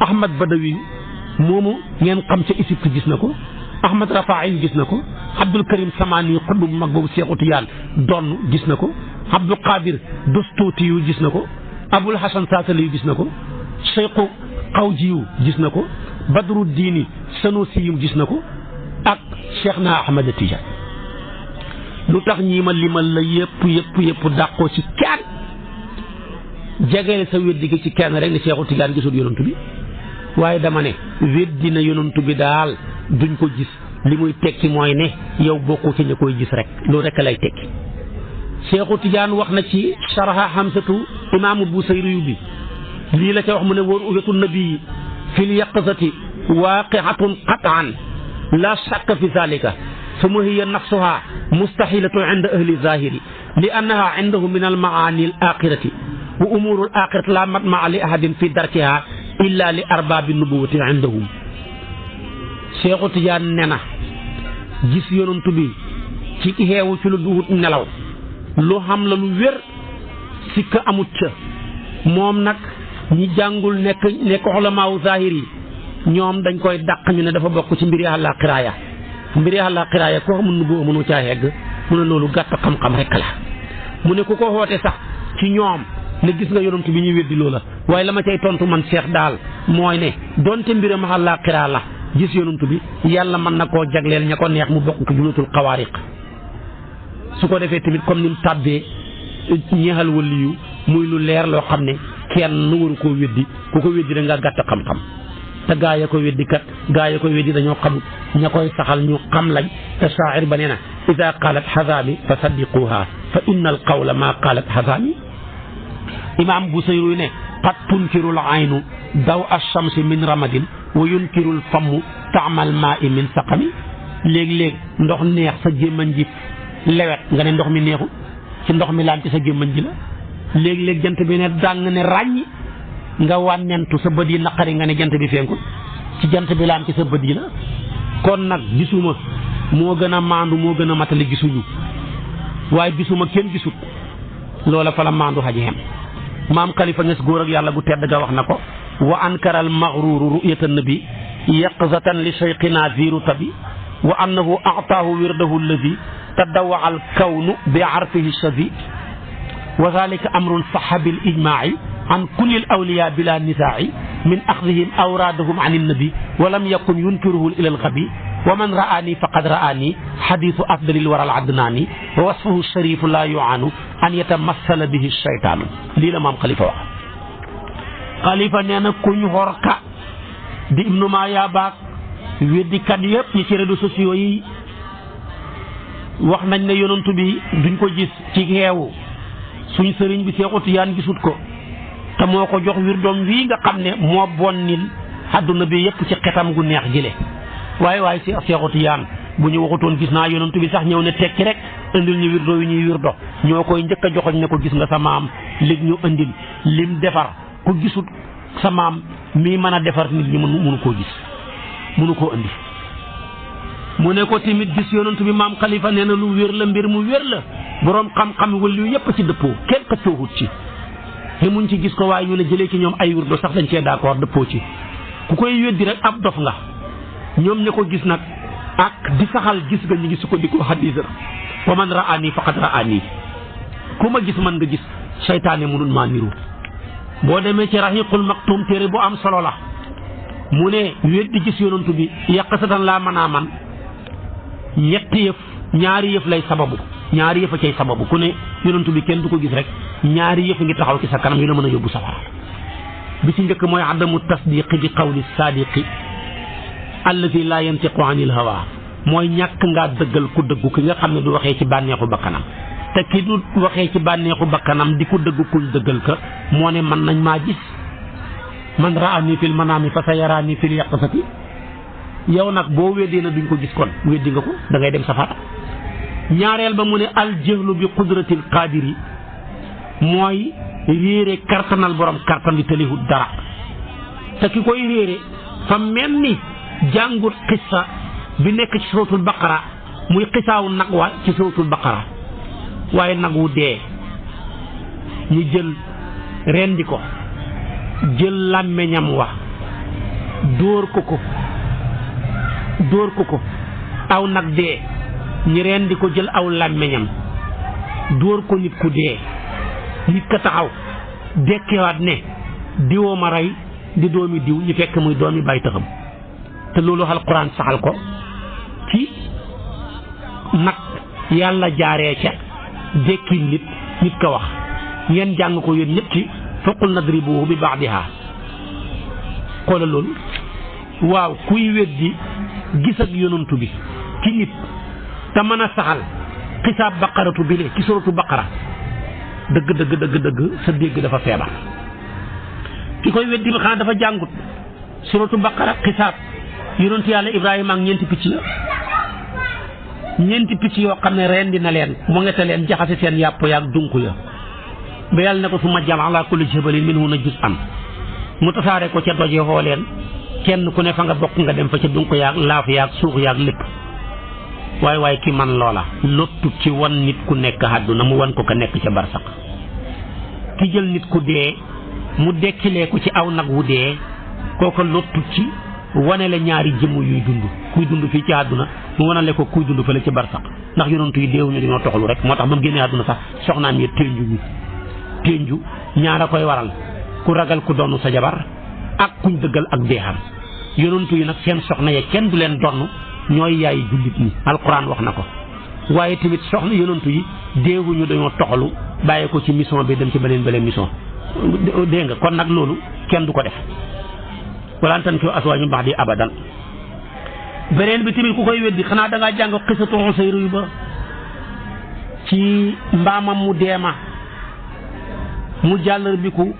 Ahmad Badawi moomu ngeen xam ca Égypte gis na ko Ahmad Rafaay gis na ko Abdul Karim Samani xutb bu mag boobu Seexu Tijaan doon gis na ko Abdul Qadir Dustuuti yu gis na ko Abul Hasan Saasali yu gis na ko Cheikhu Xawji yu gis na ko Badru Diini Sanusi yu gis na ko ak Cheikh na Ahmad Tijaan lu tax ñii ma limal la yëpp dàqoo ci kenn jegeel sa weddi gi ci kenn rek ne Seexu Tijaan gisul yonantu bi waaye dama ne weddi na yonantu bi daal duñ ko gis li muy tekki mooy ne yow bokku ci ña koy gis rek loolu rek lay tekki Seexu Tijaan wax na ci sharha Hamsatu imaamu Busayri bi lii la ca wax mu ne war uyatu nabii fil yaqzati waaqi'atun qat'an la shakka fi zalika summa hiya nafsuha mustahilatu inda ahli zahiri li annaha indahu min al maani al axirati wa umuru al axirati la matmaa li ahadin fi darkiha illa li arbaabi nubuwati indahum Seexu Tijaan ne na gis yonantu bi ci xeewu ci lu duhut nelaw lu xam la lu wér sikka amut ca moom nag ñi jàngul nekk ulamaawu zahir yi ñoom dañ koy dàq ñu ne dafa bokk ci mbiri àllaaxira ya mbiri àllaaxira ya koo xamul nubuwa mënu caa yegg mu ne loolu gàtt xam-xam rek la mu ne ku ko xoote sax ci ñoom ne gis nga yonantu bi ñuy weddi loola waaye la ma cay tontu man Cheikh daal mooy ne donte mbiram àllaaxira la gis yonantu bi yàlla mën na koo jagleel ña ko neex mu bokk ci junatul xawaariq su ko defee tamit comme ni mu tàbbee ñeexal waliyu muy lu leer loo xam ne kenn waru koo weddi ku ko weddi da nga gàtt xam-xam te gaa ya ko weddi kat gaa ya ko weddi dañoo xamut ña koy saxal ñu xam lañ te shaa'ir ba nee na ida qaalat xazaami fa saddiquha fa inna al qawla ma qaalat xazaami imaam Busayri ne qad tunkiru l aynu daw alchamsi min ramadin wa yunkirul famu taamal maa i min saqami léeg-léeg ndox neex sa gémmañ ji lewet nga ne ndox mi neexul ci ndox mi laan ci sa gémmañ ji la léeg-léeg jant bi ne dàng ne ràññ nga wànnentu sa bët yi naqari nga ne jant bi fenkul ci jant bi laan ci sa bët yi la kon nag gisuma moo gën a maandu moo gën a matali gisuñu waaye gisuma kenn gisut loola fa la maandu xaji xem maam Khalifa Niass góor ak yàlla gu tedd ga wax na ko wa ankaral maghruru ru'yata nabi yaqzatan li shaykhina ziru tabi wa annahu a'taahu wirdahu alladi tadawwa al kawnu bi arfihi shadi wa zalika amrun saxa bil ijmaa'i an kulli al awliya bila nisaa'i min axdihim awraadahum an innabi wa lam yakun yunkiruhu ila al ghabi wa man ra'aani faqad ra'aani xadiisu afdalil waral adnaani wa wasfuhu shariifu laa yu'aanu an yatamassala bihi shaytaanu lii la maam Khalifa wax. Khalifa nee na kuñ xorka di ibnu Maaya baak weddikat yëpp ñi ci réseaux sociaux yi wax nañ ne yonantu bi duñ ko gis ci xeewu suñ sëriñ bi Seexu Tijaan gisut ko te moo ko jox wirdoom wii nga xam ne moo bonnil àdduna bi yëpp ci xetam gu neex jële waaye Seexu Tijaan bu ñu waxutoon gis naa yonantu bi sax ñëw ne tekki rek indil ñu wirdo yu ñuy wirdo ñoo koy njëkk a joxoñ ne ko gis nga sa maam léegi ñu indil lim defar ku gisut sa maam mii mën a defar nit ñi mënu koo gis mënu koo indi mu ne ko tamit gis yonantu bi maam Khalifa nee na lu wér la mbir mu wér la boroom xam-xam wala yépp ci dëppoo kenn ka coowut ci te muñ ci gis ko waaye ñu ne jëlee ci ñoom ay wirdo sax dañ cee d'accord dëppoo ci ku koy weddi rek ab dof nga ñoom ña ko gis nag ak di saxal gis nga ñu ngi sukkandiku hadiis wa man ra'aani faqad ra'aani ku ma gis man nga gis seytaane mënul maa niru boo demee ci rahiqul maktum téere bu am solo la mu ne weddi gis yonantu bi yaqasatan laa mën a man ñetti yëf ñaari yëf lay sababu ñaari yëf a cay sababu ku ne yonantu bi kenn du ko gis rek ñaari yëf ngi taxaw ci sa kanam yu la mën a yóbbu safara bi ci njëkk mooy adamu tasdiqi bi qawli sadiqi alladi laa yantiqu anil hawa mooy ñàkk ngaa dëggal ku dëggu ki nga xam ne du waxee ci bànneexu bakkanam te ki du waxee ci bànneexu bakkanam di ku dëggu kuñ dëggal ka moo ne man nañ maa gis man raani fil manaami fa sa yaraani fil yaqsati yow nag boo weddee na duñ ko gis kon weddi nga ko da ngay dem safara ñaareel ba mu ne al jahlu bi qudratil qaadiri mooy réere kartanal borom kartan di tëlihut dara te ki koy réere fa mel ni jàngut xissa bi nekk ci suratul baqara muy xisaawu nag wa ci suratul baqara waaye nag wu dee ñu jël rendi ko jël làmmeñam wa dóor ko aw nag dee ñi rendi ko jël aw làmmeñam dóor ko nit ku dee nit ka taxaw dekkewaat ne diwoo ma rey di doomi diw ñu fekk muy doomi bàyyi taxam te loolu alquran saxal ko ci nag yàlla jaaree ca dekkil nit ka wax ngeen jàng ko yéen ñëpp ci faqul nadribuhu bi ba'diha xoola loolu waaw kuy weddi gis ak yonantu bi ci nit te mën a saxal xisaab baqaratu bi le ci suratu baqara dëgg sa dégg dafa feebar ki koy weddi bi xanaa dafa jàngut suratu baqara xisaab yonantu yàlla Ibrahima ak ñeenti picc yoo xam ne rendi na leen mu ngete leen jaxase seen yàpp yaag dunk ya ba yàlla ne ko summa ja'ala ala kulli jabalin minhunna juz'an mu tasaare ko ca doje xoo leen kenn ku ne fa nga bokk nga dem fa ca dunk yaag laaf yaag suux yaag lépp waaye ki man loola lottut ci wan nit ku nekk àdduna mu wan ko ka nekk ca barsaq ki jël nit ku dee mu dekkilee ko ci aw nag wu dee kooko lottut ci wane la ñaari jëmm yuy dund kuy dund fii ci àdduna mu wanale ko kuy dund fële ci barsaq ndax yonantu yi deewuñu dañoo toxalu rek moo tax ba mu génnee àdduna sax soxnaam yi ténju ñaara koy waral ku ragal ku donn sa jabar ak kuñ dëggal ak deexam yonantu yi nag seen soxna ya kenn du leen donn ñooy yaay jullit ñi alquran wax na ko waaye tamit soxna yonantu yi deewuñu dañoo toxalu bàyyi ko ci mission bi dem ci beneen mission dégg nga kon nag loolu kenn du ko def wala tan ki aswaañu baax di abadan beneen bi tamit ku koy weddi xanaa da ngaa jàng xisatu Usayr ba ci mbaamam mu deema mu jàllar biku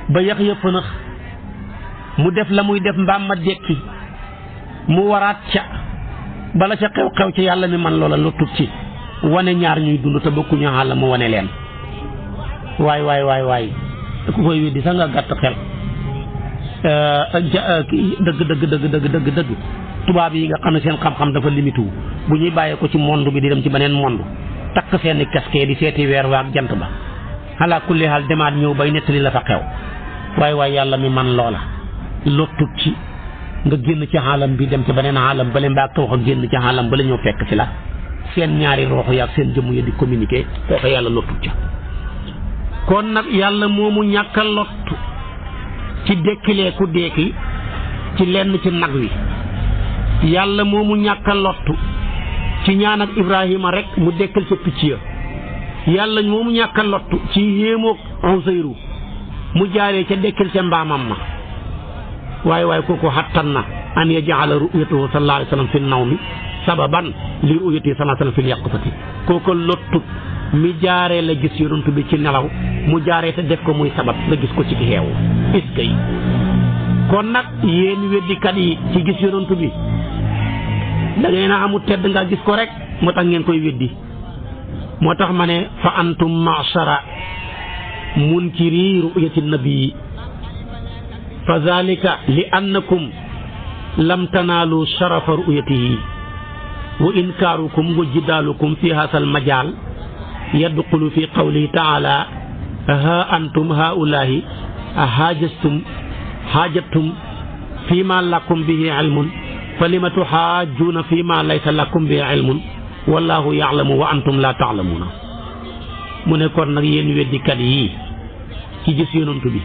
ba yax ya fënax mu def la muy def mbaam ma dekki mu waraat ca bala ca xew-xew ci yàlla mi man loola lottut ci wane ñaar ñuy dund te bokkuñu xaala mu wane leen waay ku koy weddi sax nga gàtt xel dëgg tubaab yi nga xam ne seen xam-xam dafa limité wu bu ñuy bàyyee ko ci monde bi di dem ci beneen monde takk seeni casque di seeti weer waa ak jant ba xalaa kulli xaal demaat ñëw bay nettali la fa xew waay yàlla mi man loola lottut ci nga génn ci xaalam bi dem ci beneen xaalam bale mbaa toox a génn ci xaalam bala ñëw fekk ci la seen ñaari roox yaag seen jëmm ya di communiquer kooku yàlla lottut ca kon nag yàlla moomu ñàkk a lott ci dekkilee ku dekki ci lenn ci nag wi yàlla moomu ñàkk a lott ci ñaan ak Ibrahima rek mu dekkal ca picc ya yàlla moomu ñàkk a lott ci yéemoog Usayru mu jaaree ca dekkal ca mbaamam ma waaye kooku xattan na an yaj'ala ru'yatahu sallallahu alayhi wa sallam fi nawmi sababan li ru'yatihi sallallahu alayhi wa sallam fil yaqzati kooku lottut mi jaaree la gis yonent bi ci nelaw mu jaaree te def ko muy sabab nga gis ko ci xeewu est-ce que kon nag yéen weddikat yi ci gis yonent bi da ngeen a amul tedd nga gis ko rek moo tax ngeen koy weddi moo tax ma ne fa antum ma'shara munkiri ru'yati nabii fa zalika li annakum lam tanaalu sharafa ru'yatihi wa inkaarukum wa jidaalukum fi haasal majaal yadxulu fi qawlihi taala ha antum haulaahi haajattum fi ma lakum bihi ilmun fa lima tuhaajjuuna fi ma laysa lakum bihi ilmun wallahu ya'lamu wa antum la ta'lamuuna mu ne kon nag yéen weddikat yi ci gis yonantu bi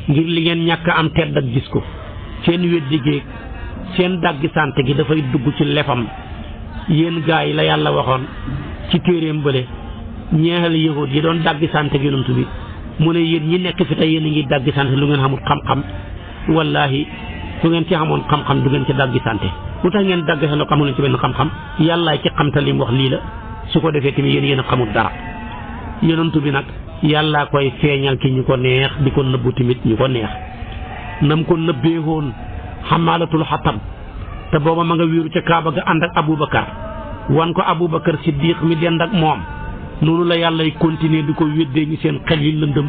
ngir li ngeen ñàkk am tedd ak gis ko seen weddi géeg seen daggi sante gi dafay dugg ci lefam yéen gaa yi la yàlla waxoon ci téeréem bële ñeexal yahud yi doon daggi sante gi yonantu bi mu ne yéen ñi nekk fi tey yéen a ngi daggi sante lu ngeen xamul xam-xam wallahi su ngeen ci xamoon xam-xam du ngeen ci daggi sante lu tax ngeen dagg sante ko amu leen ci benn xam-xam yàllaay ci xamta li mu wax lii la su ko defee tamit yéen a xamul dara yonantu bi nag yàllaa koy feeñal ki ñu ko neex di ko nëbbu tamit ñu ko neex nam ko nëbbeewoon xamaalatul xatab te booba ma nga wéeru ca kaaba ga ànd ak Aboubacar wan ko Aboubacar Siddiq mi dend ak moom noonu la yàllay continuer di ko weddee ñi seen xel yi lëndëm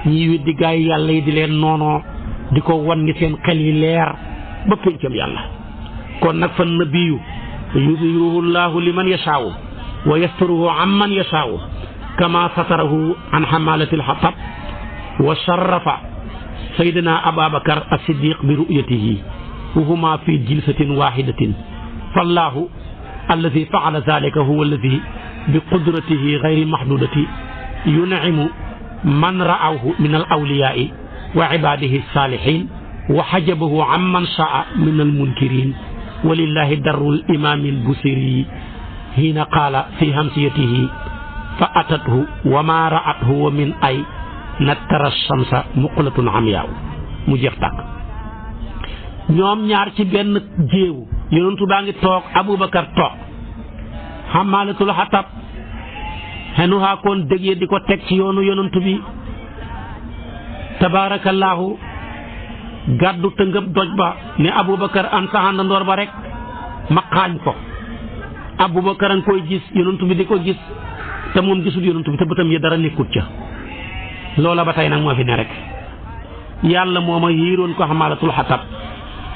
ñiy weddi gaa yi yàlla yi di leen noonoo di ko wan ñi seen xel yi leer ba péncam yàlla kon nag fa nabiyu yusiruhu llahu liman yashaau wa yastaruhu amman yashaau kama satarahu an xamalati alxatab wa sharafa saydina Ababakar as-Siddiq bi ru'yatihi wa huma fi jilsatin wahidatin fallahu alladi faala dalika huwa alladi bi qudratihi gayri mahdudati yun'imu man ra'awhu min al awliyaai wa ibadihi salihin wa xajabahu amman shaa min al munkirin walillahi darru l imami al busiri hiina qaala fi hamsiyatihi fa atathu wa ma ra'athu wa min ay nattara shamsa muqlatun amyaaw mu jeex tàkk ñoom ñaar ci benn jéewu yonentu baa ngi toog Aboubacar toog xamaalatul xatab xenu xaakoon dëggee di ko teg ci yoonu yonentu bi tabaarakallaahu gàddu tëngëb doj ba ne Aboubacar an saxandandoor ba rek ma xaañ ko Aboubacar a ngi koy gis yonentu bi di ko gis te moom gisul yonentu bi te bëtam yi dara nekkut ca loola ba tey nag moo fi ne rek yàlla mooma yiiroon ko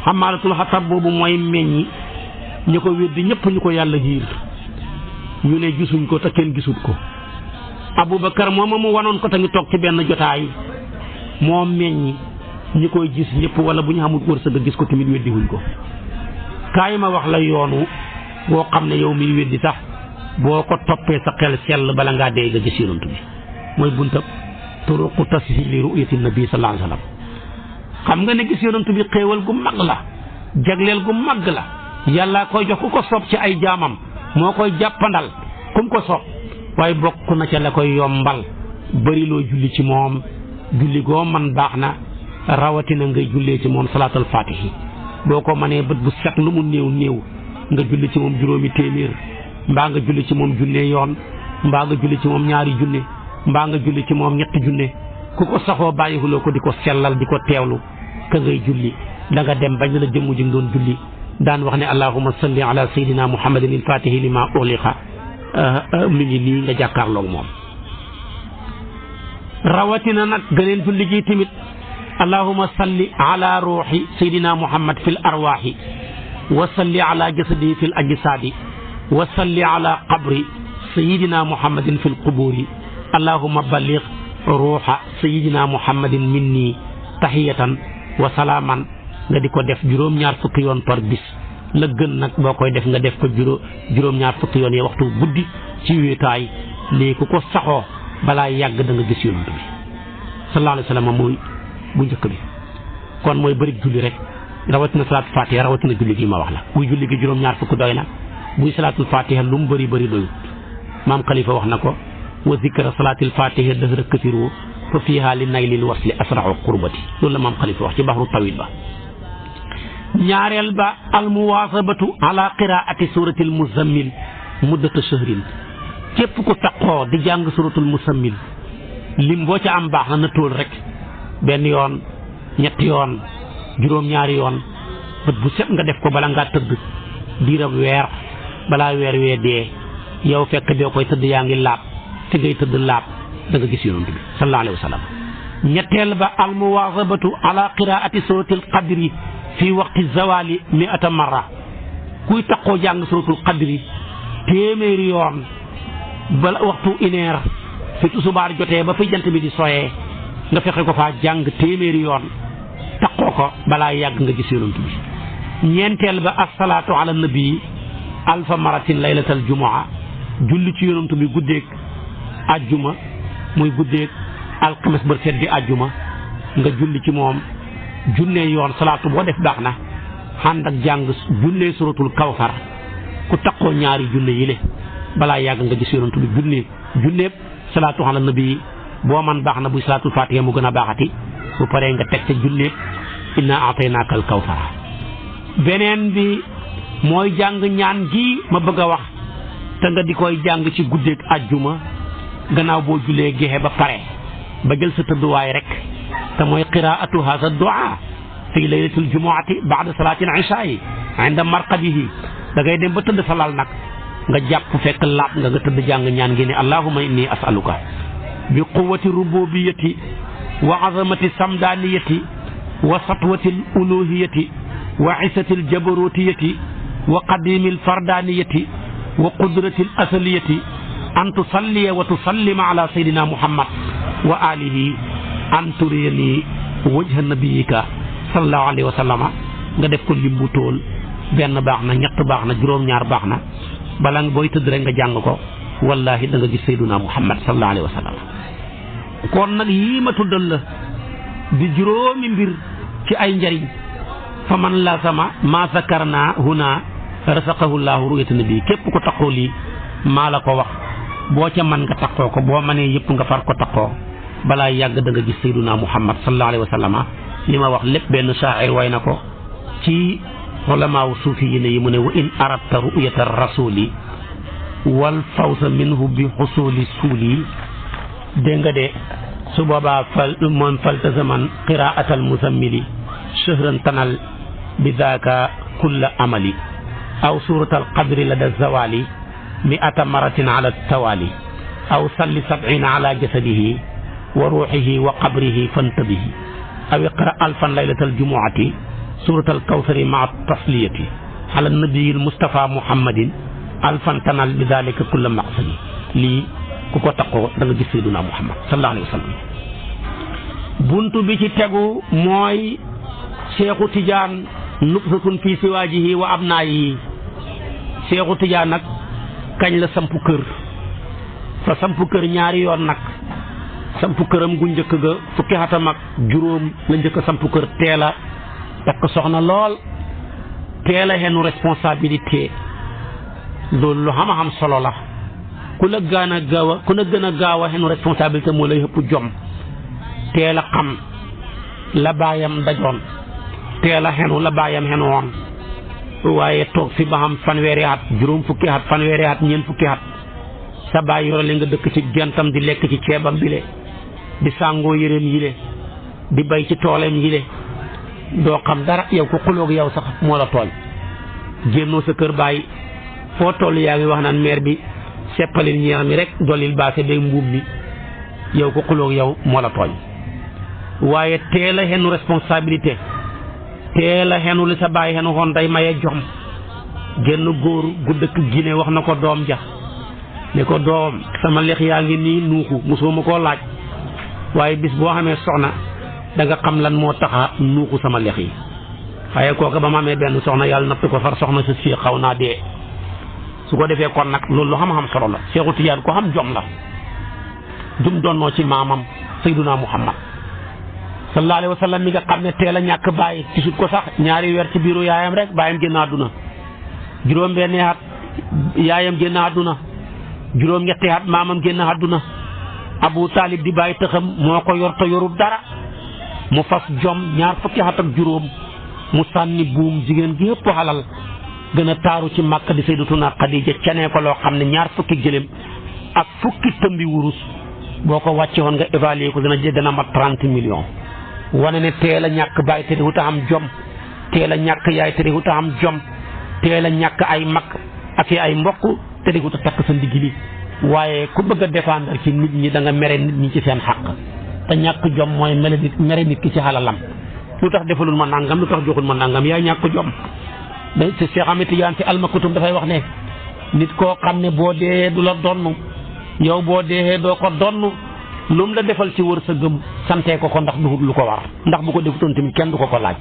xamaalatul xatab boobu mooy meññi ñu ko weddi ñëpp ñu ko yàlla yiir ñu ne gisuñ ko te kenn gisut ko Aboubacar mooma mu wanoon ko te ngi toog ci benn jotaay moo meññi ñi koy gis ñëpp wala bu ñu xamul wërsëg a gis ko tamit weddiwuñ ko kaay ma wax la yoonu boo xam ne yow miy weddi sax boo ko toppee sa xel sell bala ngaa dee nga gis yonent bi mooy buntab turuqu tashiili ru'yati nabi sallallahu alayhi wa sallam xam nga ne gis yonent bi xéewal gu mag la jagleel gu mag la yàlla koy jox ku ko soob ci ay jaamam moo koy jàppandal kum ko soob waaye bokk na ca la koy yombal bëri loo julli ci moom julli goo man baax na rawatina ngay jullee ci moom salaatul faatihi boo ko mënee bët bu set lu mu néew nga julli ci moom juróomi téeméer mbaa nga julli ci moom junne yoon mbaa nga julli ci moom ñaari junne mbaa nga julli ci moom ñetti junne ku ko saxoo bàyyiwuloo ko di ko sellal di ko teewlu ka ngay julli da nga dem bañ la jëmm ji nga doon julli daan wax ne allahumma salli ala sayyidina muhammadin il fatihi lima ughliqa mi ngi nii nga jàkkaarloog moom. rawatina nag gëneen julli gi tamit allahumma salli ala ruuxi sayyidina muhammad fil arwaaxi wa salli ala jasadihi fil ajsaadi wa salli ala qabri sayyidina muhammadin fil quburi allahumma balligh ruuxa sayyidina muhammadin minni tahiyatan wa salaaman nga di ko def juróom-ñaar fukki yoon par bis. la gën nag boo koy def nga def ko juróom-ñaar fukki yoon yi waxtu guddi ci wéetaay lii ku ko saxoo balaa yàgg da nga gis yonent bi sallallahu alayhi wa sallam mooy bu njëkk bi. kon mooy bëri julli rek rawatina salaatul fatiha rawatina julli gi ma wax la buy julli gi juróom-ñaar fukk doy na buy salaatul fatiha lu mu bëri bëri doyut. maam Khalifa wax na ko wa zikra salaatil fatiha dahra kathiru fa fiha li naylil wasli asra'u qurbati loolu la maam Khalifa wax ci baxru tawil ba. ñaareel ba almuwaasabatu ala qiraati suratil muzammil muddata shahrin képp ku taqoo di jàng suratul muzammil lim boo ca am baax na tóol rek benn yoon ñetti yoon juróom-ñaari yoon bët bu set nga def ko bala ngaa tëdd diirab weer balaa weer wee dee yow fekk boo koy tëdd yaa ngi laab fi ngay tëdd laab da nga gis yonent bi sallallahu alayhi wa sallam. ñetteel ba almuwaasabatu ala qiraati suratil qadri fii waxti zawali mi'ata marra kuy taxoo jàng suratul qadri téeméeri yoon bala waxtu une heure fi tusubaar jotee ba fi jant bi di soyee nga fexe ko faa jàng téeméeri yoon taxoo ko balaa yàgg nga gis yonent bi. ñeenteel ba assalaatu ala nabi alfa maratin laylatal jumaa julli ci yonent bi guddeeg ajjuma muy guddeeg alxames ba set di ajjuma nga julli ci moom junne yoon salaatu boo def baax na ànd ak jàng junne suratul kawsar ku taxoo ñaari junne yi le balaa yàgg nga gis yonent bi junneeb salaatu ala nabi boo man baax na buy salaatul fatiha mu gën a baaxati bu paree nga teg ca junneeb inna a'taynaaka al kawsar. beneen bi mooy jàng ñaan gi ma bëgg a wax te nga di koy jàng ci guddeeg ajjuma gannaaw boo jullee gexe ba pare ba jël sa tëdduwaay rek te mooy qiraatu haza du'a fi laylatil jumu'ati ba'da salaatil ishaa'i inda marqadihi da ngay dem ba tëdd sa lal nag nga jàpp fekk laab nga tëdd jàng ñaan gi ne allahumma inni as'aluka bi quwwati rububiyyati wa azamati samdaniyati wa satwatil uluhiyati wa isatil jabarutiyati wa qadimil fardaniyati wa qudratil asaliyati an tusalliya wa tusallima ala sayyidina muhammad wa alihi an turiyani wajha nabiyika sallallahu alayhi wa sallama nga def ko limbu tool benn baax na ñett baax na juróom-ñaar baax na bala nga booy tëdd rek nga jàng ko wallahi da nga gis sayyidina muhammad sallallahu alayhi wa sallam. kon nag yii ma tuddal la di juróomi mbir ci ay njariñ fa man la sama ma zakarna huna rasaqahu llahu ru'yata nabi képp ko taxoo lii maa la ko wax boo ca man nga taxoo ko boo mënee yëpp nga far ko taxoo balaa yàgg da nga gis sayyiduna muhammad sallallahu alayhi wa sallama. li ma wax lépp benn shaa'ir way na ko ci ulamaaw suufi yi mu ne wa in aradta ru'yata rasuli wal fawsa minhu bi xusuli suuli dégg nga de su boobaa faltazaman qiraatal muzammili shahran tanal bi daaka kulla amali aw suratal qadri lada zawali mi'ata maratin ala tawali aw salli 70 ala jasadihi wa ruuxihi wa qabrihi fantabihi aw iqra alfan laylatal jumuati suratal kawsari maa tasliyati ala nabiyil mustafa muhammadin alfan tanal bi dalika kulla maqsadi lii ku ko taxoo da nga gis sayyiduna muhammad sallallahu alayhi wa sallam. buntu bi ci tegu mooy Seexu Tijaan nubsatun fi siwaajihi wa abnaayihi. Seexu Tijaan nag kañ la sampu kër fa sampu kër ñaari yoon nag sampu këram gu njëkk ga fukki atam ak juróom la njëkk a sampu kër teel a takk soxna lool teel a xenu responsabilité loolu lu xam solo la ku la gën a gaaw a xenu responsabilité moo lay ëpp jom teel a xam la baayam dajoon teel a xenu la baayam xenu woon waaye toog fi ba xam fanweeri at juróom fukki at fanweeri at ñeent fukki at sa baay yorale nga dëkk ci gentam di lekk ci ceebam bile di sàngoo yëreem yile di bay ci tooleem yile doo xam dara yow ko xuloog yow sax moo la tooñ génnoo sa kër bàyyi foo toll yaa ngi wax naan maire bi seppalil ñeex mi rek dollil baase beeg mbuub mi yow ko xuloog yow moo la tooñ waaye teel a xenu responsabilité teel a xenu li sa bàyyi xenu xoon day maye jom génn góor gu dëkk Guinée wax na ko doom ja ne ko doom sama lex yaa ngi nii nuuxu mosoo ma koo laaj waaye bis boo xamee soxna da nga xam lan moo taxa nuuxu sama lex yi waaye kooka ba ma amee benn soxna yàlla natt ko far soxna sa fii xaw naa dee su ko defee kon nag loolu lu xam-xam solo la Seexu Tijaan ko xam jom la dum doonnoo ci maamam Sayyiduna Muhammad sallallahu alayhi wa sallam mi nga xam ne teel a ñàkk bàyyi tisut ko sax ñaari weer ci biiru yaayam rek bàyyam génn àdduna juróom benni at yaayam génn àdduna juróom ñetti at maamam génn àdduna Abu Talib di bàyyi tëxam moo ko yor te yorul dara mu fas jom ñaar fukki at ak juróom mu sànni buum jigéen gi yëpp xalal gën a taaru ci Makka di Sayyidatuna Xadija cenee ko loo xam ne ñaar fukki gëléem ak fukki tëmbi wurus boo ko wàcce woon nga évaluer ko dana mat 30 millions wane ne teel a ñàkk bàyyi te diwut a am jom teel a ñàkk yaay te diwut a am jom teel a ñàkk ay mag ak ay mbokk te diwut a takk sa ndigg li waaye ku bëgg a défendre ci nit ñi da nga mere nit ñi ci seen xàq te ñàkk jom mooy mere nit ki ci xalalam lu tax defalul ma nangam lu tax joxul ma nangam yaa ñàkk jom day ci Cheikh Ahmed Tidiane ci almakutum dafay wax ne nit koo xam ne boo dee du la donn yow boo dee doo ko donn lu mu la defal ci wërsëgam santee ko ndax duhut lu ko war ndax bu ko defutoon tamit kenn du ko ko laaj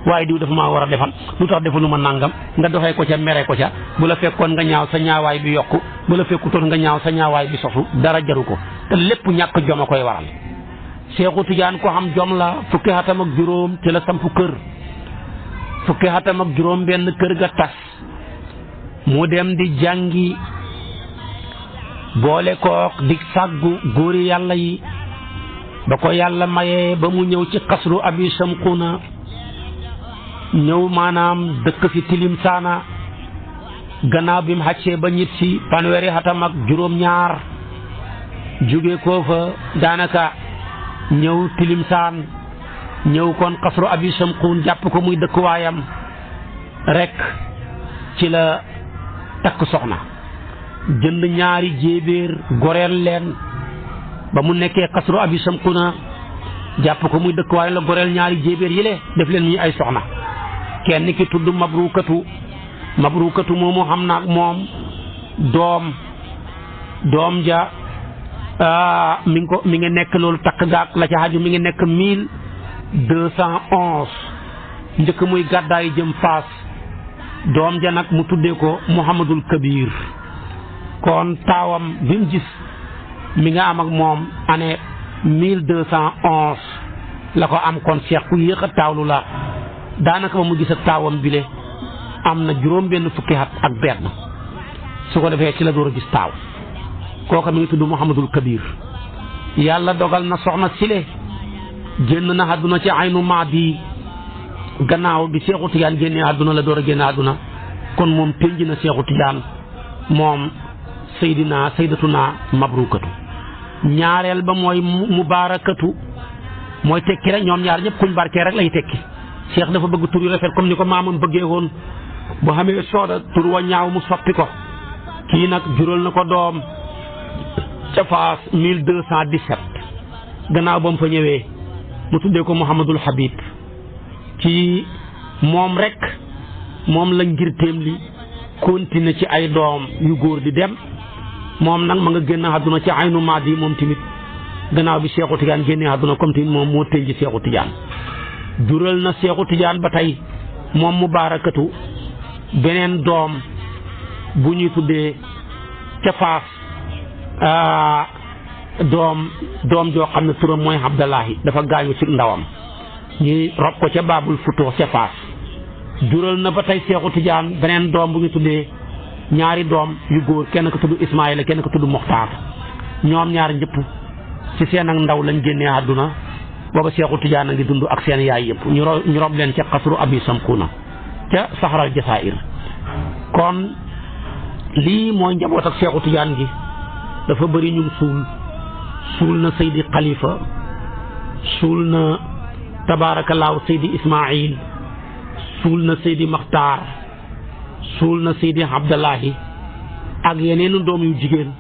waaye diw dafa maa war a defal lu tax defalu ma nangam nga doxee ko ca mere ko ca bu la fekkoon nga ñaaw sa ñaawaay bi yokku bu la fekkutoon nga ñaaw sa ñaawaay bi sosu dara jaru ko te lépp ñàkk jom a koy waral Seexu Tijaan ko xam jom la fukki atam ak juróom ci la sampu kër fukki atam ak juróom benn kër ga tas mu dem di jàngi boole kook di sàggu góori yàlla yi ba ko yàlla mayee ba mu ñëw ci xasru abi samquna ñëw maanaam dëkk fi tilim saana gannaaw bi mu xàccee ba ñit si fanweeri atam ak juróom ñaar jóge koo fa daanaka ñëw tilim saan ñëw kon xasru abi samqun jàpp ko muy dëkkuwaayam rek ci la takk soxna jënd ñaari jéebéer goreel leen ba mu nekkee xasru abi samquna jàpp ko muy dëkkuwaayam la goreel ñaari jéebéer yile def leen ñuy ay soxna kenn ki tudd mabrukatu moomu xam na moom doom ja mi ngi nekk loolu takk gaak la ca xaju mi ngi nekk 1211 njëkk muy gàddaay jëm Faas doom ja nag mu tuddee ko Muhammadul Kabir kon taawam bi mu gis mi nga am ak moom année 1211 la ko am kon seex ku yéex a taawlu la daanaka ba mu gis ak taawam bile am na juróom benn fukki at ak benn su ko defee ci la door a gis taaw kooka mi ngi tudd Muhammadul Kabir yàlla dogal na soxna sile génn na àdduna ci aynu maadi gannaaw bi Seexu Tijaan génnee àdduna la door a génne àdduna kon moom pénj na Seexu Tijaan moom sayyidatuna mabrukatu ñaareel ba mooy mubaarakatu mooy tekki rek ñoom ñaar ñëpp kuñ barkee rek lay tekki Cheikh dafa bëgg tur yu rafet comme ni ko maamam bëggee woon bu xamee sooda tur wa ñaaw mu soppi ko kii nag jural na ko doom ca Faas 1217 gannaaw ba mu fa ñëwee mu tuddee ko Muhammadul Habib ci moom rek moom la ngir téem li continué ci ay doom yu góor di dem moom nag ma nga génn àdduna ci aynu maadi moom tamit gannaaw bi Seexu Tijaan génnee àdduna comme tamit moom moo tënji Seexu Tijaan jural na Seexu Tijaan ba tey moom mubaarakatu beneen doom bu ñuy tuddee ca Faas doom joo xam ne turam mooy Abdallahi dafa gaañu ci ndawam ñuy rob ko ca Baabul Futuux ca Faas jural na ba tey Seexu Tijaan beneen doom bu ñu tuddee ñaari doom yu góor kenn ko tudd Ismaayila kenn ko tudd Muxtaar ñoom ñaar ñëpp ci seen ak ndaw lañ génnee àdduna booba Seexu Tijaan a ngi dund ak seen yaay yëpp ñu rob leen ca xasru abi samquna ca saxaral jasaa'ir kon lii mooy njaboot ak Seexu Tijaan gi dafa bëri ñu suul na Seydi Xalifa suul na tabaarakallaahu Seydi Ismaïl suul na Seydi Maxtaar suul na Seydi Abdallahi ak yeneenu doom yu jigéen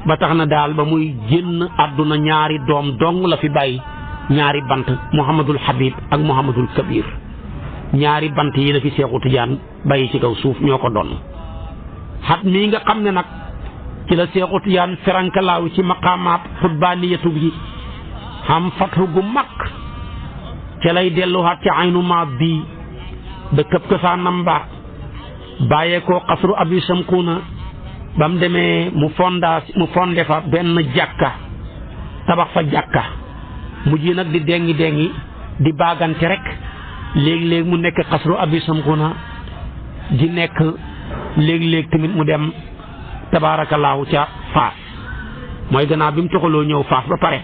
ba tax na daal ba muy génn àdduna ñaari doom dong la fi bàyyi ñaari bant Mouhamadul Habib ak Mouhamadul Kabir ñaari bant yi la fi Seexu Tijaan bàyyi ci kaw suuf ñoo ko doon xat mii nga xam ne nag ci la Seexu Tijaan ferankalaaw ci maqaamaat xutbaaniyatu bi xam fatxu gu mag ca lay delluwaat ci aynu maat bii da këpp ko saa nambaat bàyyee koo xasru abi samkuuna ba mu demee mu fondé fa benn jàkka tabax fa jàkka mujj nag di dengi di baagante rek léeg-léeg mu nekk xasru abi samkuuna di nekk léeg-léeg tamit mu dem tabaarakallaahu ca Faas mooy gannaaw bi mu toxaloo ñëw Faas ba pare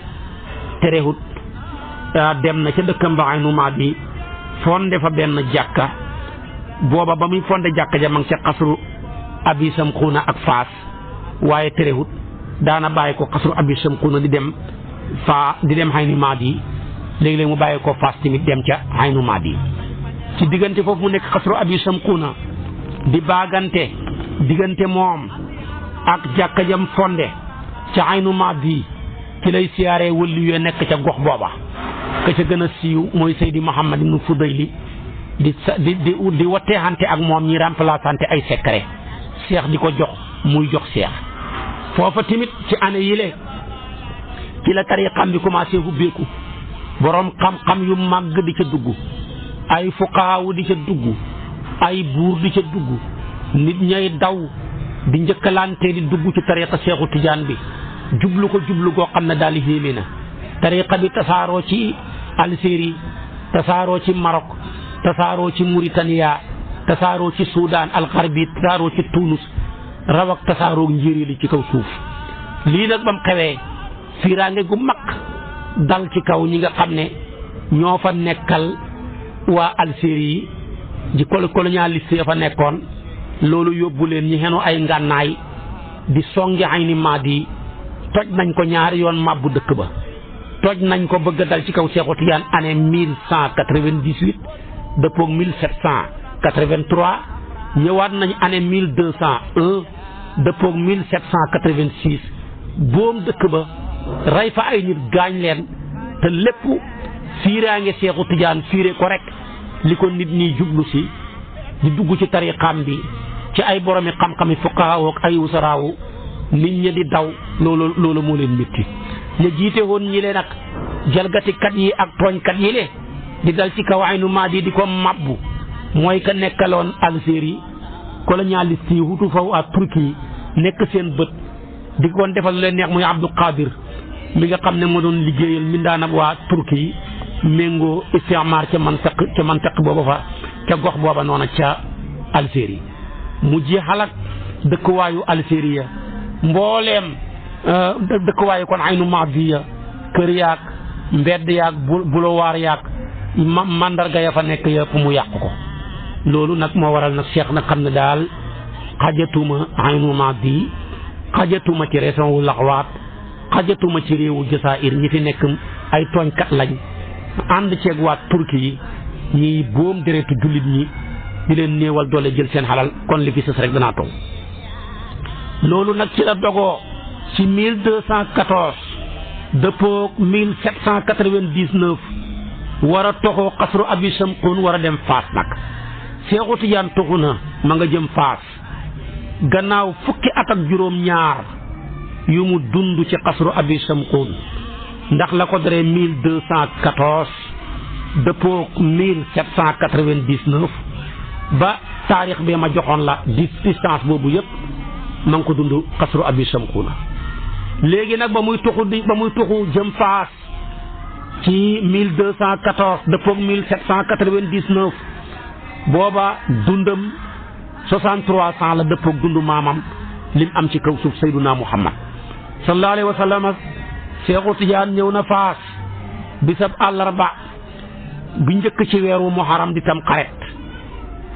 terewut dem na ca dëkkam ba aynu maat bi fondé fa benn jàkka booba ba muy fondé jàkka ja ma ngi ca xasru abi samkuuna ak Faas waaye terewut daana bàyyi ko xasru abi samkuuna di dem aynu maat yi léeg-léeg mu bàyyi ko Faas tamit dem ca aynu maat yi ci diggante foofu mu nekk xasru abi samkuuna di baagante diggante moom ak jàkka jam fondé ca aynu maat bi ci lay siyaaree wëlli yoo nekk ca gox booba ka ca gën a siiw mooy Seydi Mouhamad ibnu Fudayli di watteexante ak moom ñi remplaçante ay secret seex di ko jox muy jox seex foofa tamit ci année yile ci la tariqam bi commencé ubbeeku boroom xam-xam yu màgg di ca dugg ay fuqaawu di ca dugg ay buur di ca dugg nit ñay daw di njëkkalante di dugg ci tariqa Seexu Tijaan bi jublu goo xam ne daal di yéeme na tariqa bi tasaaroo ci Algérie tasaaroo ci Maroc tasaaroo ci Mauritania tasaaroo ci Soudan al-Gharbi tasaaroo ci Tunis raw ak tasaaroo njéeréer li ci kaw suuf lii nag ba mu xewee fiiraange gu mag dal ci kaw ñi nga xam ne ñoo fa nekkal waa Algérie yi di colonialiste ya fa nekkoon loolu yóbbu leen ñi xenu ay ngànnaay di songi ayni maadi toj nañ ko ñaari yoon màbbu dëkk ba toj nañ ko bëgg a dal ci kaw Seexu Tijaan année 1198 dëppoog 1783 ñëwaat nañ année 1201 dëppoog 1786 boom dëkk ba rey fa ay nit gaañ leen te lépp fiiraange Seexu Tijaan fiire ko rek li ko nit ñi jublu si di dugg ci tariqaam bi ci ay boromi xam-xami fuqahaa ak ay usaraawu nit ñi di daw loolu moo leen métti ña jiite woon ñi leen ak jalgatikat yi ak tooñkat yi le di dal ci kaw aynu maadi di ko mabbu mooy ka nekkaloon Algérie colonialiste yi hutu faw ak Turquie nekk seen bët di ko defal leen neex muy Abdul Qadir mi nga xam ne moo doon liggéeyal mindaanab waa Turquie méngoo istimaar ca mantaq booba fa ca gox booba noona ca Algérie mu jeexal ak dëkkuwaayu Algérie ya mbooleem dëkkuwaayu kon aynu maadiya kër yaag mbedd yaag bulowaar yaag mandarga ya fa nekk yëpp mu yàq ko loolu nag moo waral nag Cheikh nag xam ne daal xajatuma aynu maadi xajatuma ci région wu Laxwaat xajatuma ci réewu Jasaayir ñi fi nekk ay tooñkat lañ ànd ceeg waa Turki yi ñiy boom deretu jullit ñi di leen néewal doole jël seen xalal kon li fi sës rek danaa taw loolu nag ci la dogoo ci 1214 dëppoog 1799 war a toxoo xasru abi samkuun war a dem Faas nag Seexu Tijaan toxu na ma nga jëm Faas gannaaw fukki at ak juróom-ñaar yu mu dund ci xasru abi samkuun ndax la ko daree 1214 dëppoog 1799 ba taarix bee ma joxoon la distance boobu yëpp ma ngi ko dund xasru abi samkuuna léegi nag ba muy tuxu jëm Faas ci 1214 dëppoog 1799 booba dundam 63 ans la dëppoog dundu maamam lim am ci kaw suuf sayduna Muhammad sallallahu alayhi wa sallam. Seexu Tijaan ñëw na Faas bisab àllarba bi njëkk ci weeru Muharram di tam xaret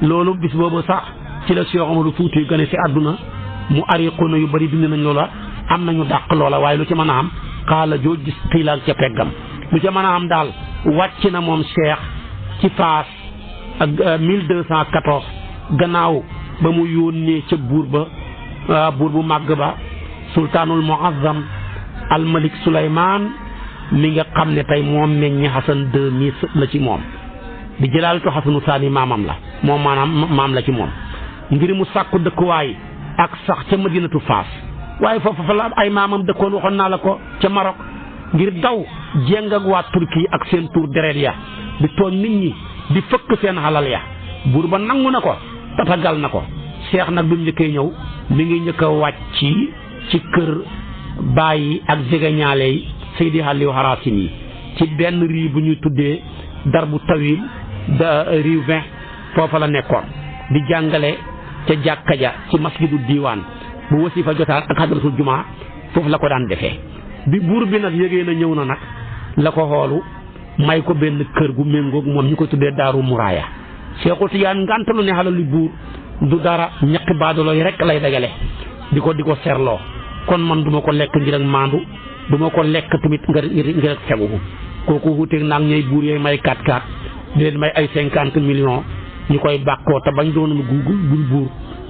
loolu bis boobu sax ci la Cheikh Omarou Fouti gane ci àdduna mu ariqoona yu bari dindi nañ loola am nañu dàq loola waaye lu ci mën a am xaala joo gis xiilaal ca peggam lu ca mën a am daal wàcc na moom Cheikh ci Faas ak 1214 gannaaw ba mu yónnee ca buur bu màgg ba sultaanul muazzam almalik Suleymaan mi nga xam ne tey moom meññi Xasan deux mi la ci moom di jëlaalatu Xasanu Saani maamam la moom maanaam maam la ci moom ngir mu sàkku dëkkuwaay ak sax ca Madinatu Faas waaye foofu fa la ay maamam dëkkoon waxoon naa la ko ca Maroc ngir daw jéng ak waa Turki ak seen tur deret ya di tooñ nit ñi di fëkk seen xalal ya buur ba nangu na ko tatagal na ko Cheikh nag bi mu njëkkee ñëw mi ngi njëkk a wàcc ci kër bàyyi ak jegeñaale yi Seydi Aliou Harasin yi ci benn rii bu ñuy tuddee Darbu Tawil rue 20 foofa la nekkoon di jàngale ca jàkka ja ci masjidu diiwaan bu wasifa jotaan ak hadratul jumaa foofu la ko daan defee bi buur bi nag yëgee na ñëw na nag la ko xoolu may ko benn kër gu méngoog moom ñu ko tuddee Daaru Muraaya Seexu Tijaan ngantalu ne xalalu buur du dara ñaqi baadolo yi rek lay dagale di ko serloo kon man duma ko lekk ngir ak maandu duma ko lekk tamit ngir ak fegu kooku wuuteeg naag ñooy buur yooyu may 4-4 di leen may ay 50 millions ñu koy bàkkoo te bañ doon gul buur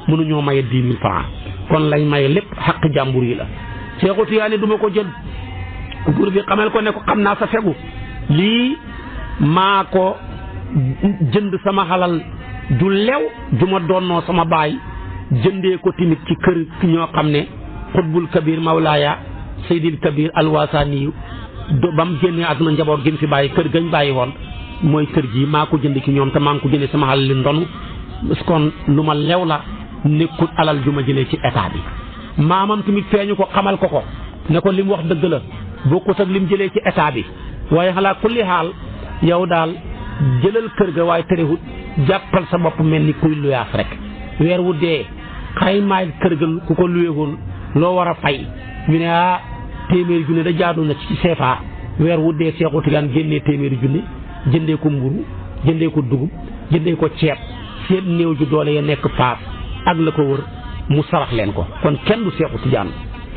mënuñoo maye 10 000 francs kon lañ maye lépp xaq jàmbur yi la Seexu Tijaan duma ko jël buur bi xamal ko ne ko xam naa sa fegu lii maa ko jënd sama xalal du lew du ma doonnoo sama baay jëndee ko tamit ci kër ñoo xam ne xutbul kabir mawlaaya seydil kabir alwasaaniyu ba mu génnee àdduna njaboot gi mu fi bàyyi kër gañ bàyyi woon mooy kër gi maa ko jënd ci ñoom te maa ngi ko jëndee sama xalal li ndonu kon lu ma lew la nekkul alal ju ma jëlee ci état bi maamam tamit feeñu ko xamal ko ne ko li mu wax dëgg la bokkut ak li mu jëlee ci état bi waaye xalaa kulli xaal yow daal jëlal kër ga waaye terewut jàppal sa bopp mel ni kuy luyaas rek weer wu dee xaymaay kër ga ku ko luye woon loo war a fay ñu ne téeméeri junne da jaadu na ci CFA weer wu dee Seexu Tijaan génnee téeméeri junne jëndee ko mburu jëndee ko dugub jëndee ko ceeb seen néew ju doole ya nekk Faas ak la ko wër mu sarax leen ko kon kenn du Seexu Tijaan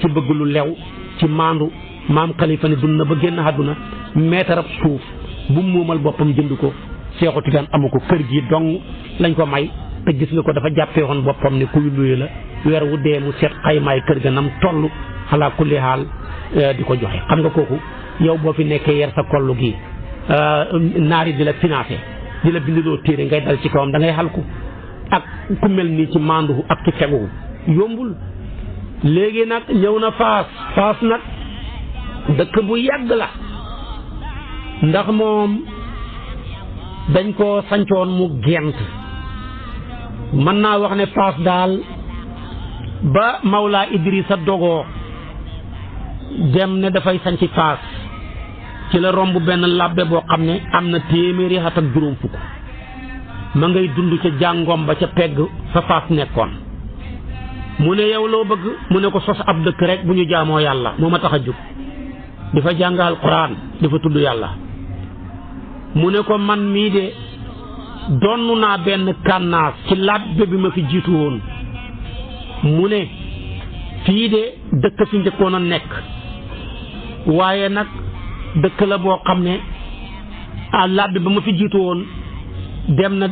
ci bëgg lu lew ci maandu maam Xalifa ne dund na ba génn àdduna meetarab suuf bu mu moomal boppam jënd ko Seexu Tijaan amu ko kër gi dong lañ ko may te gis nga ko dafa jàppee woon boppam ne kuy luye la weer wu dee mu seet xaymaay kër ga nam toll xalaa kulli xaal di ko joxe xam nga kooku yow boo fi nekkee yer sa kollu gi naari di la financé di la bindiloo téere ngay dal ci kawam da ngay xalku ak ku mel nii ci maandu ak ci fegu yombul léegi nag ñëw na Faas nag dëkk bu yàgg la ndax moom dañ ko sancoon mu gent mën naa wax ne Faas daal ba Mawlaa Idrissa dogoo dem ne dafay sanc Faas ci la romb benn labbe boo xam ne am na téeméeri at ak juróom fukk ma ngay dund ca jàngoom ba ca pegg fa Faas nekkoon mu ne yow loo bëgg mu ne ko sos ab dëkk rek bu ñu jaamoo yàlla moo ma tax a jóg di fa jàng alquran di fa tudd yàlla mu ne ko man mii de donn naa benn kànnaas ci labbe bi ma fi jiitu woon mu ne fii de dëkk fi njëkkoon a nekk waaye nag dëkk la boo xam ne labbe ba ma fi jiitu woon dem na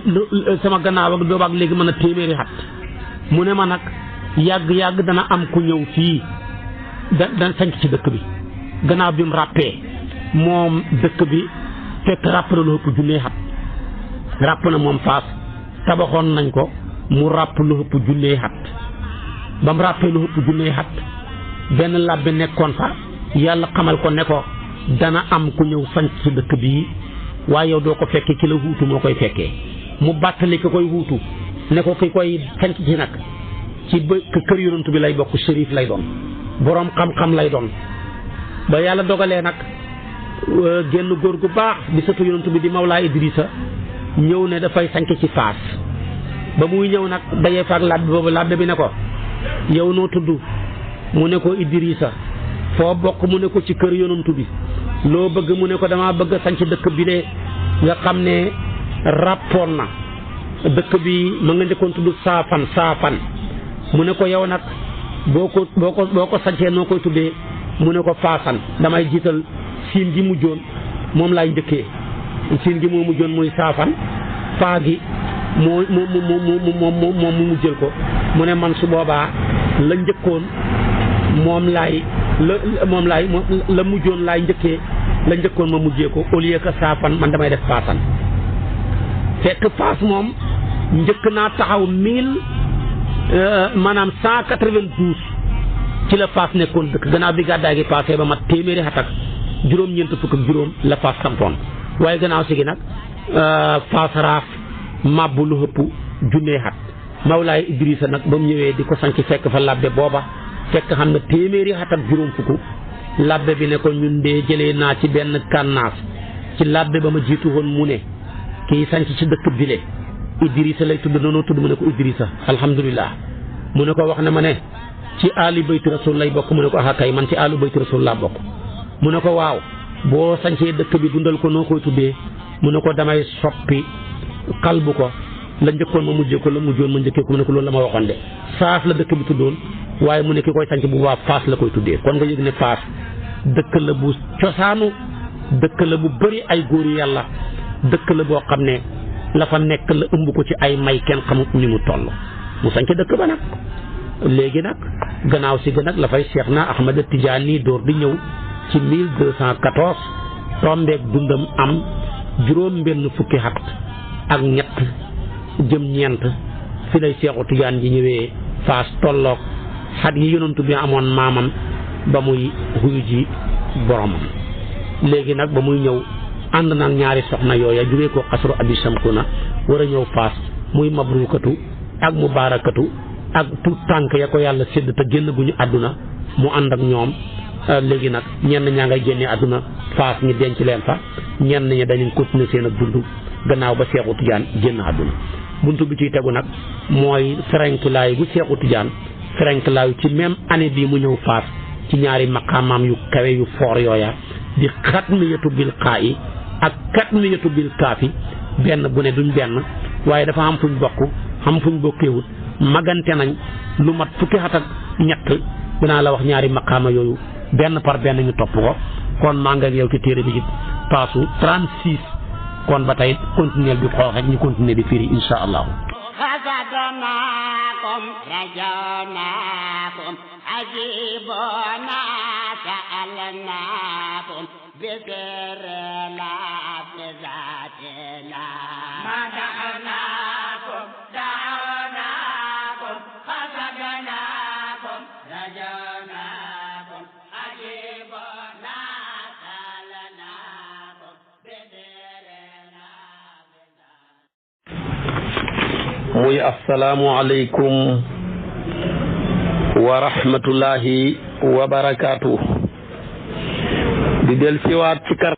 sama gannaaw ak boobaak léegi mën a téeméeri at mu ne ma nag yàgg dana am ku ñëw fii da sanc ci dëkk bi gannaaw bi mu ràppee moom dëkk bi fekk ràpp na lu ëpp junnee at ràpp na moom Faas tabaxoon nañ ko mu ràpp lu ëpp junnee at ba mu ràppee lu ëpp junnee at benn labbe nekkoon fa yàlla xamal ko ne ko dana am ku ñëw sanc ci dëkk bii waaye yow doo ko fekkee ki la wuutu moo koy fekkee mu bàttali ki koy wuutu ne ko ki koy sanc ci nag ci kër yonent bi lay bokk shérif lay doon boroom xam-xam lay doon ba yàlla dogalee nag génn góor gu baax di sëtu yonent bi di Mawlaa Idrissa ñëw ne dafay sanc ci Faas ba muy ñëw nag dajee faak labbe boobu labbe bi ne ko yow noo tudd mu ne ko Idrissa foo bokk mu ne ko ci kër yonent bi loo bëgg mu ne ko damaa bëgg sanc dëkk bi de nga xam ne ràppoon na dëkk bi ma nga njëkkoon tudd saafan mu ne ko yow nag boo ko sancee noo koy tuddee mu ne ko Faasan damay jiital siin ji mujjoon moom laay njëkkee siin gi moo mujjoon muy saafan faa gi moo mu mujjël ko mu ne man su boobaa la njëkkoon moom la mujjoon laay njëkkee la njëkkoon ma mujjee ko au lieu que saafan man damay def faasan fekk faas moom njëkk naa taxaw 192 ci la faas nekkoon dëkk gannaaw bi gàddaay gi passé ba mat téeméeri at ak juróom-ñeent fukk ak juróom la faas sampoon waaye gannaaw si gi nag faas raaf màbbu lu ëpp junnee at Mawlaay Idrissa nag ba mu ñëwee di ko sanc fekk fa labbe booba fekk xam na téeméeri at ak juróom fukk labbe bi ne ko ñun de jëlee naa ci benn kànnaas ci labbe ba ma jiitu woon mu ne kii sanc ci dëkk bile Idrissa lay tudd noonu tudd mu ne ko Idrissa alhamdulilah mu ne ko wax ne ma ne ci aali bayti rasul lay bokk mu ne ko ah kay man ci aali bayti rasul laa bokk mu ne ko waaw boo sancee dëkk bi dundal ko noo koy tuddee mu ne ko damay soppi xalbu ko la njëkkoon ma mujjee ko la mujjoon ma njëkkee ko mu ne ko loolu la ma waxoon de faas la dëkk bi tuddoon waaye mu ne ki koy sanc bu baax faas la koy tuddee kon nga yëg ne faas dëkk la bu cosaanu dëkk la bu bëri ay góor yàlla dëkk la boo xam ne la fa nekk la ëmb ko ci ay may kenn xamut ni mu toll mu sanc dëkk ba nag léegi nag gannaaw si ga nag la fay Cheikh na Ahmad Tijaani door di ñëw ci 1214 tombeeg dundam am juróom benn fukki at ak ñett jëm ñeent fi lay Seexu Tijaan ji ñëwee faas tolloog xat yi yonantu bi amoon maamam ba muy huyu ji boromam léegi nag ba muy ñëw ànd nag ñaari soxna yooya jógee ko xasru abi samkuna war a ñëw faas muy mabrukatu ak mubaarakatu ak tout tànk ya ko yàlla sédd te génn gu ñu àdduna mu ànd ak ñoom léegi nag ñenn ñaa ngay génnee àdduna faas ñi denc leen fa ñenn ñi dañuy continuer seen ak dund gannaaw ba Seexu Tijaan génn àdduna buntu bi ciy tegu nag mooy ferenklaayu bu Seexu Tijaan ferenklaayu ci même année bii mu ñëw faas ci ñaari maqaamaam yu kawe yu foor yooya di xatmiyatu bil xaa'i ak xatmiyatu bil kaafi benn bu ne duñ benn waaye dafa am fuñ bokk xam fuñ bokkeewut magante nañ lu mat fukki at ak ñett dinaa la wax ñaari maqaama yooyu benn par benn ñu topp ko kon maa ngi ak yow ci téere bi ci paasu 36 kon ba tey continuer bi xool rek ñu continuer di firi insha allahu حسدناكم رجوناكم عجيبنا سألناكم بسرنا بذاتنا مدحناكم دعوناكم حسدناكم رجوناكم عجيبنا سألناكم بسرنا muy assalaamu aleykum wa rahmatullahi wa barakaatu di del siwaat ci kar